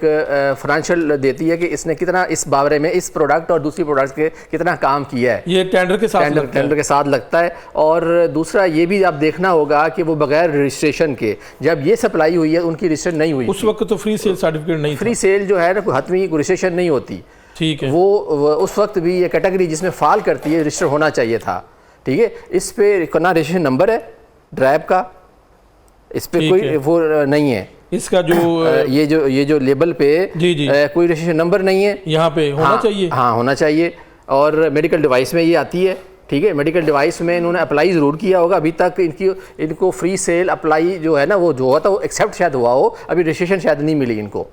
फाइनेंशियल देती है कि इसने कितना इस बारे में इस प्रोडक्ट और दूसरी प्रोडक्ट्स के कितना काम किया है। ये टेंडर के साथ लगता है। और दूसरा ये भी आप देखना होगा कि वो बगैर रजिस्ट्रेशन के जब ये सप्लाई हुई है उनकी रजिस्ट्रेशन नहीं हुई, उस वक्त तो फ्री सेल सर्टिफिकेट नहीं, फ्री सेल जो है ना कोई हतमी रजिस्ट्रेशन नहीं होती, ठीक है, वो उस वक्त भी ये कैटेगरी जिसमें फाल करती है रजिस्टर होना चाहिए था, ठीक है। इस पे ना रजिस्ट्रेशन नंबर है ड्राइव का, इस पे कोई वो नहीं है, इसका जो ये जो लेबल पे कोई रजिस्ट्रेशन नंबर नहीं है, यहाँ पे होना चाहिए। हाँ होना चाहिए। और मेडिकल डिवाइस में ये आती है, ठीक है, मेडिकल डिवाइस में इन्होंने अप्लाई ज़रूर किया होगा, अभी तक इनको फ्री सेल अप्लाई जो है ना वो जो हुआ था वो एक्सेप्ट शायद हुआ हो, अभी रजिस्ट्रेशन शायद नहीं मिली इनको,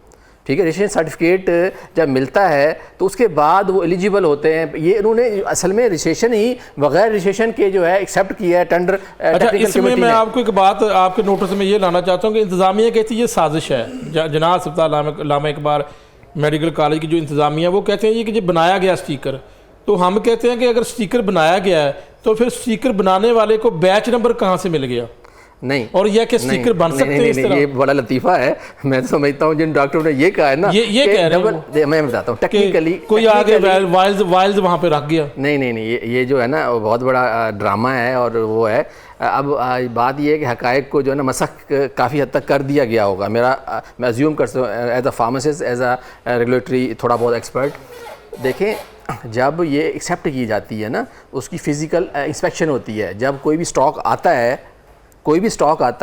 ठीक है। रजिस्ट्रेशन सर्टिफिकेट जब मिलता है तो उसके बाद वो एलिजिबल होते हैं। ये इन्होंने असल में रजिस्ट्रेशन ही बगैर रजिस्ट्रेशन के जो है एक्सेप्ट किया है टेंडर। अच्छा, इसमें मैं आपको एक बात आपके नोटिस में ये लाना चाहता हूँ कि इंतज़ामिया कहती है ये साजिश है। जनाब अस्पताल लामा इकबाल मेडिकल कॉलेज की जो इंतज़ामिया वो कहते हैं ये कि जो बनाया गया स्टिकर, तो हम कहते हैं कि अगर स्टिकर बनाया गया है तो फिर स्टिकर बनाने वाले को बैच नंबर कहाँ से मिल गया? नहीं, और यह कि स्टिकर बन सकते हैं इस तरह? ये बड़ा लतीफ़ा है, मैं तो समझता हूँ जिन डॉक्टरों ने ये कहा है ना, ये कह रहे हैं, मैं बताता हूँ टेक्निकली कोई आगे वाइल्स वहाँ पे रख गया। नहीं, ये जो है ना वो बहुत बड़ा ड्रामा है और वो है। अब बात ये है कि हकायक को जो है ना मसख काफ़ी हद तक कर दिया गया होगा। मैं अज्यूम कर सकता हूँ as a pharmacist, as a regulatory थोड़ा बहुत एक्सपर्ट। देखें, जब ये एक्सेप्ट की जाती है ना उसकी फ़िज़िकल इंस्पेक्शन होती है। जब कोई भी स्टॉक आता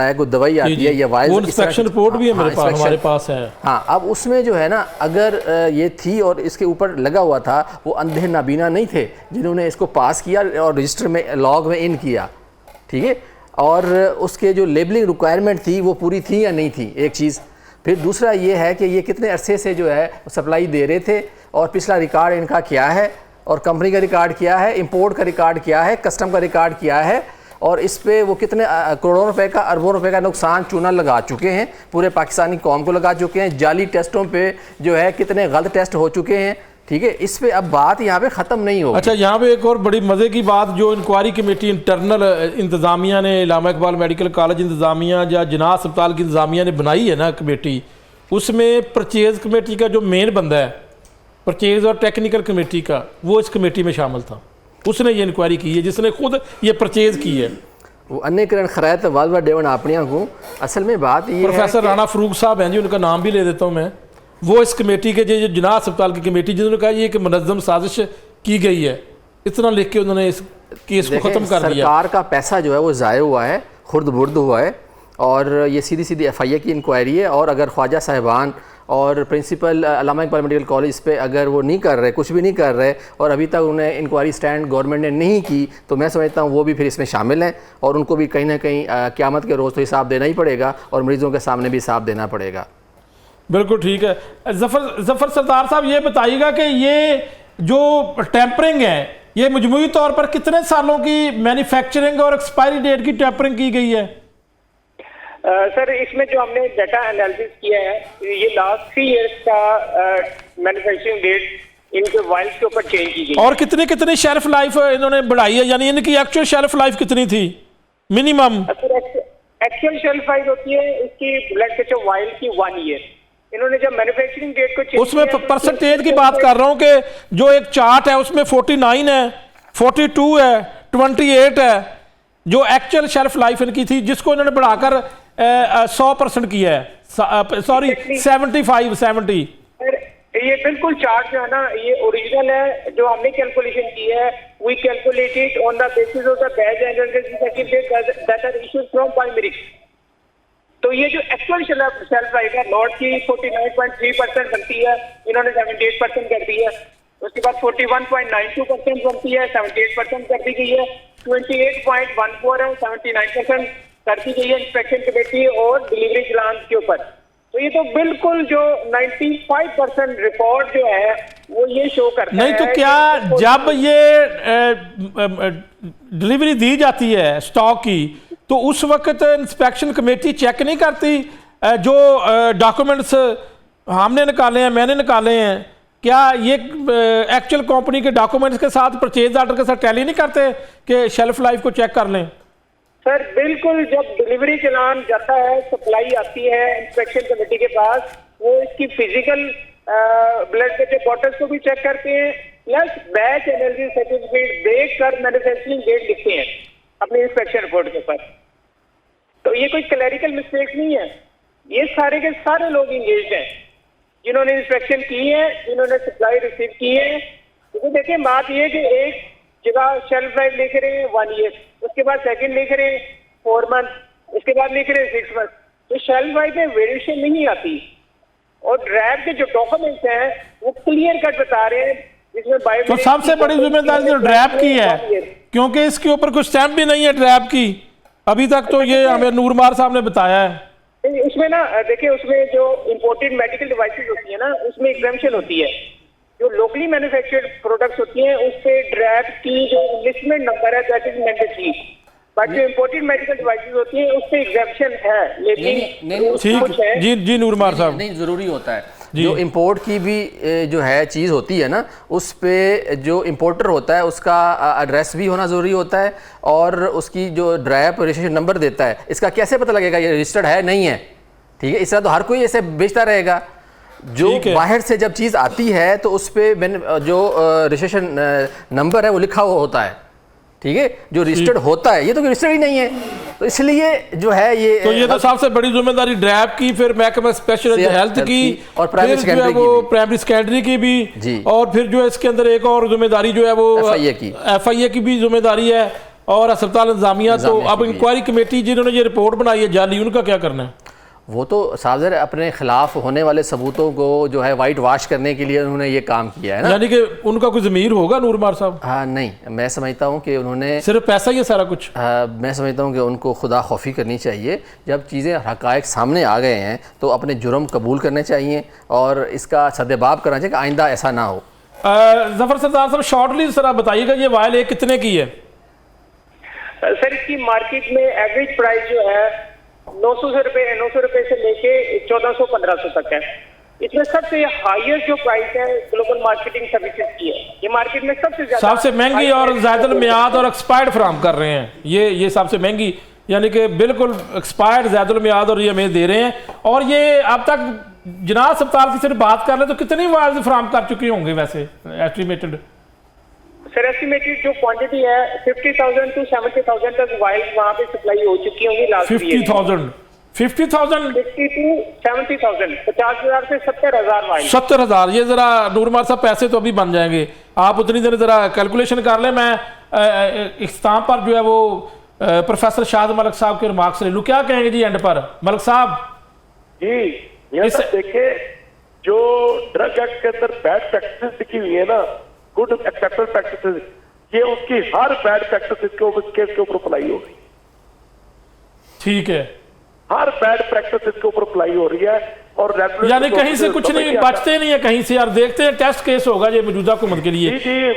है, कोई दवाई आती है या वाइल्स, वो इंस्पेक्शन रिपोर्ट भी है हमारे पास है। हाँ, अब उसमें जो है ना अगर ये थी और इसके ऊपर लगा हुआ था, वो अंधे नाबीना नहीं थे जिन्होंने इसको पास किया और रजिस्टर में लॉग में इन किया, ठीक है। और उसके जो लेबलिंग रिक्वायरमेंट थी वो पूरी थी या नहीं थी, एक चीज़। फिर दूसरा ये है कि ये कितने अरसे से जो है सप्लाई दे रहे थे और पिछला रिकॉर्ड इनका क्या है, और कंपनी का रिकॉर्ड क्या है, इंपोर्ट का रिकॉर्ड क्या है, कस्टम का रिकॉर्ड क्या है, और इस पे वो कितने करोड़ों रुपए का, अरबों रुपए का नुकसान चूना लगा चुके हैं, पूरे पाकिस्तानी कौम को लगा चुके हैं। जाली टेस्टों पे जो है कितने गलत टेस्ट हो चुके हैं, ठीक है। इस पे अब बात यहाँ पे ख़त्म नहीं होगी। अच्छा, यहाँ पे एक और बड़ी मज़े की बात, जो इंक्वायरी कमेटी इंटरनल इंतज़ामिया ने, इलामा इकबाल मेडिकल कॉलेज इंतज़ामिया या जिनाह अस्पताल की इंतज़ामिया ने बनाई है ना कमेटी, उसमें परचेज़ कमेटी का जो मेन बंदा है परचेज़ और टेक्निकल कमेटी का, वो इस कमेटी में शामिल था। उसने ये इंक्वायरी की है, जिसने खुद ये परचेज़ की है। वो अन्य करण खरैत वालवा डेवन आपनिया को असल में बात ये प्रोफेसर राना फरूक साहब हैं जी, उनका नाम भी ले देता हूँ मैं, वो इस कमेटी के जो जिनाह अस्पताल की कमेटी, जिन्होंने कहा ये कि मुनज़्ज़म साजिश की गई है, इतना लिख के उन्होंने इस केस को ख़त्म कर दिया। सरकार का पैसा जो है वो ज़ाय हुआ है, खुर्द बुर्द हुआ है, और ये सीधी सीधी FIA की इंक्वायरी है। और अगर ख्वाजा साहिबान और प्रिंसिपल अल्लामा इकबाल मेडिकल कॉलेज इस पे अगर वो नहीं कर रहे, कुछ भी नहीं कर रहे, और अभी तक उन्हें इंक्वायरी स्टैंड गवर्नमेंट ने नहीं की, तो मैं समझता हूँ वो भी फिर इसमें शामिल हैं, और उनको भी कहीं ना कहीं क़यामत के रोज़ तो हिसाब देना ही पड़ेगा, और मरीज़ों के सामने भी हिसाब देना पड़ेगा। बिल्कुल ठीक है। जफ़र सरदार साहब, ये बताइएगा कि ये जो टेम्परिंग है, ये मजमूई तौर पर कितने सालों की मैन्युफैक्चरिंग और एक्सपायरी डेट की टेम्परिंग की गई है? सर, इसमें जो हमने डाटा एनालिसिस किया है, ये लास्ट 3 इयर्स का मैन्युफैक्चरिंग डेट इनके वाइल्स के ऊपर चेंज की गई। और कितनी कितनी शेल्फ लाइफ इन्होंने बढ़ाई है, यानी इनकी एक्चुअल शेल्फ लाइफ कितनी थी मिनिमम? एक्चुअल शेल्फ लाइफ होती है इसकी ब्लड प्रेशर वाइल की 1 ईयर। इन्होंने जब मैन्युफैक्चरिंग डेट को चेंज उसमें परसेंटेज की बात कर रहा हूँ कि जो एक चार्ट है उसमें 49 है, 42 है, 28 है, जो एक्चुअल शेल्फ लाइफ इनकी थी, जिसको इन्होंने बढ़ाकर 100% किया है, सॉरी 70। ये बिल्कुल चार्ट जो है ना, ये ओरिजिनल है, जो हमने कैलकुलेशन की है, we calculated on the basis of the batch analysis that are issued from पाइमेरिक्स। तो ये जो एक्चुअल शेल्फ लाइफ है लॉट की 49.3% बनती है, इन्होंने 78% कर दी है। उसके बाद 41.92% बनती है, 78% कर दी गई है। 28.14 है, 79% कर दी गई है इंस्पेक्शन कमेटी और डिलीवरी चलान के ऊपर। तो ये तो बिल्कुल जो 95% रिकॉर्ड जो है वो ये शो करता है। नहीं तो क्या जब ये डिलीवरी दी जाती है स्टॉक की, तो उस वक्त इंस्पेक्शन कमेटी चेक नहीं करती जो डॉक्यूमेंट्स हमने निकाले हैं, मैंने निकाले हैं, क्या ये एक्चुअल कंपनी के डॉक्यूमेंट्स के साथ, परचेज ऑर्डर के साथ टैली नहीं करते कि शेल्फ लाइफ को चेक कर लें? सर बिल्कुल, जब डिलीवरी चलान जाता है, सप्लाई आती है इंस्पेक्शन कमेटी के पास, वो इसकी फिजिकल ब्लड प्रेशर बॉटल्स को भी चेक करते हैं, प्लस बैच एनालिसिस सर्टिफिकेट देखकर मैन्युफैक्चरिंग डेट लिखते हैं अपनी इंस्पेक्शन रिपोर्ट के ऊपर। तो ये कोई क्लैरिकल मिस्टेक नहीं है, ये सारे के सारे लोग इंगेज्ड हैं जिन्होंने इंस्पेक्शन की है, जिन्होंने सप्लाई रिसीव की है। तो देखिए, बात ये कि एक जगह शेल्फ लाइफ लिख रहे हैं 1 ईयर, उसके बाद सेकंड लिख रहे हैं 4 मंथ, उसके बाद लिख रहे हैं 6 मंथ। तो शेल्फ लाइफ में वेरिएशन नहीं आती, और रैब के जो डॉक्यूमेंट्स हैं वो क्लियर कट बता रहे हैं, जिसमें तो सबसे बड़ी जिम्मेदारी तो ड्रैब की है, क्योंकि इसके ऊपर कोई स्टैंप भी नहीं है ड्रैब की अभी तक। तो ये हमें नूरमार साहब ने बताया है। उसमें ना देखिए, उसमें जो इम्पोर्टेड मेडिकल डिवाइसेस होती है ना, उसमें एग्जेम्पशन होती है। जो लोकली मैन्युफैक्चर्ड प्रोडक्ट्स होती हैं उस पे ड्रैब की जो लिस्टमेंट नंबर है दैट इज मैंडेटरी, बट जो इम्पोर्टेड मेडिकल डिवाइसेस होती हैं उस पे एग्जेम्पशन है, लेकिन ठीक है जी नूरमार साहब, नहीं जरूरी होता है। जो इंपोर्ट की भी जो है चीज़ होती है ना, उस पे जो इंपोर्टर होता है उसका एड्रेस भी होना ज़रूरी होता है, और उसकी जो ड्राइव रजिस्ट्रेशन नंबर देता है, इसका कैसे पता लगेगा ये रजिस्टर्ड है नहीं है? ठीक है, इस तरह तो हर कोई ऐसे बेचता रहेगा। जो बाहर से जब चीज़ आती है तो उस पर जो रजिस्ट्रेशन नंबर है वो लिखा हुआ होता है, ठीक है, जो रजिस्टर्ड होता है, ये तो रजिस्टर्ड ही नहीं है, तो इसलिए जो है ये तो सबसे बड़ी जिम्मेदारी ड्रैब की, फिर महकमा स्पेशल हेल्थ की, और प्राइमरी सेकेंडरी की भी, और फिर जो है इसके अंदर एक और जिम्मेदारी जो है वो FIA की भी जिम्मेदारी है, और अस्पताल इंतजामिया। तो अब इंक्वायरी कमेटी जिन्होंने ये रिपोर्ट बनाई है जाली, उनका क्या करना है? वो तो साहब ज़रा अपने खिलाफ होने वाले सबूतों को जो है वाइट वाश करने के लिए उन्होंने ये काम किया है ना। यानी कि उनका कोई ज़मीर होगा नूर मार साहब? हाँ नहीं, मैं समझता हूँ कि उन्होंने सिर्फ पैसा ही है सारा कुछ। मैं समझता हूँ कि उनको खुदा खौफी करनी चाहिए। जब चीज़ें हक़ाइक़ सामने आ गए हैं तो अपने जुर्म कबूल करने चाहिए और इसका सद्देबाब करना चाहिए कि आइंदा ऐसा ना हो। जफर सरदार साहब शॉर्टली सर आप बताइएगा ये वायल एक कितने की है? सर इसकी मार्केट में एवरेज प्राइस जो है 900 रुपए से लेके 1400-1500 तक है। इसमें सबसे हाईएस्ट जो प्राइस है ग्लोबल मार्केटिंग सर्विसेज की है। ये मार्केट में सबसे महंगी और ज़्यादा मियाद और एक्सपायर्ड फराहम कर रहे हैं। ये सबसे महंगी, यानी कि बिल्कुल एक्सपायर्ड ज़्यादा मियाद और ये हमें दे रहे हैं। और ये अब तक जिनाह अस्पताल की सिर्फ बात कर ले तो कितनी वाइल्स फराहम कर चुके होंगे वैसे एस्टिमेटेड? सर एस्टिमेटेड जो क्वांटिटी है 50,000 to 70,000 तक वाइल्स वहां पे सप्लाई हो चुकी होंगी लास्ट ईयर। 50,000 50 to 70,000 50,000 से 70,000 वाइल्स। 70,000 ये जरा नूरमार साहब पैसे तो अभी बन जाएंगे, आप उतनी देर जरा कैलकुलेशन कर लें। मैं इख्तिताम पर जो है वो प्रोफेसर शाहद मलिक साहब के रिमार्क्स ले लूँ, क्या कहेंगे जी एंड पर मलिक साहब? जी देखिए, जो ड्रग एक्ट के अंदर बैड प्रैक्टिस लिखी हुई है ना, गुड एक्सेप्टेड प्रैक्टिसेस, ये उसकी हर बैड प्रैक्टिस केस के ऊपर अप्लाई हो रही है। ठीक है, हर बैड प्रैक्टिस इसके ऊपर अप्लाई हो रही है और यानी कहीं से कुछ नहीं बचते नहीं है कहीं से। यार देखते हैं टेस्ट केस होगा ये मौजूदा हुकूमत के लिए। ये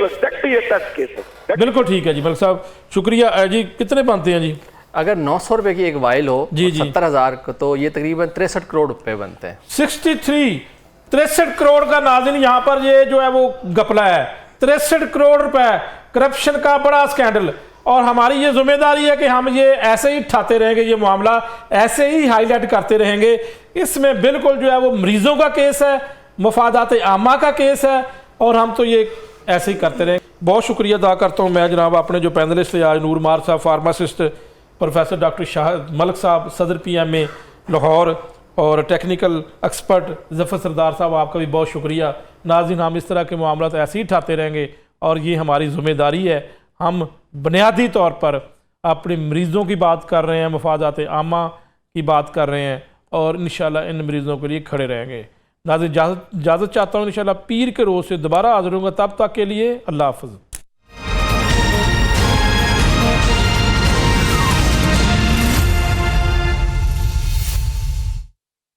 टेस्ट केस है। बिल्कुल ठीक है जी मलिक साहब, शुक्रिया जी। कितने बनते हैं जी? अगर 900 रुपए की एक वाइल हो जी 70,000 को, तो ये तकरीबन 63 करोड़ रुपए बनते हैं। 63 करोड़ का नाज़रीन यहाँ पर ये जो है वो गपला है। 63 करोड़ रुपए करप्शन का बड़ा स्कैंडल। और हमारी ये जिम्मेदारी है कि हम ये ऐसे ही ठाते रहेंगे, ये मामला ऐसे ही हाईलाइट करते रहेंगे। इसमें बिल्कुल जो है वो मरीजों का केस है, मफादात आमा का केस है, और हम तो ये ऐसे ही करते रहेंगे। बहुत शुक्रिया अदा करता हूँ मैं जनाब अपने जो पैनलिस्ट थे आज, नूर मार साहब, pharmacist professor doctor Shahid Malik साहब सदर PMA लाहौर, और टेक्निकल एक्सपर्ट जफर सरदार साहब, आपका भी बहुत शुक्रिया। नाज़रीन, हम इस तरह के मामला तो ऐसे ही ठाते रहेंगे और ये हमारी जिम्मेदारी है। हम बुनियादी तौर पर अपने मरीज़ों की बात कर रहे हैं, मफादात आमा की बात कर रहे हैं, और इंशाल्लाह इन मरीज़ों के लिए खड़े रहेंगे। नाज़रीन, इजाज़त चाहता हूँ। इंशाल्लाह पीर के रोज़ से दोबारा हाज़िर होंगे, तब तक के लिए अल्लाह हाफ़िज़।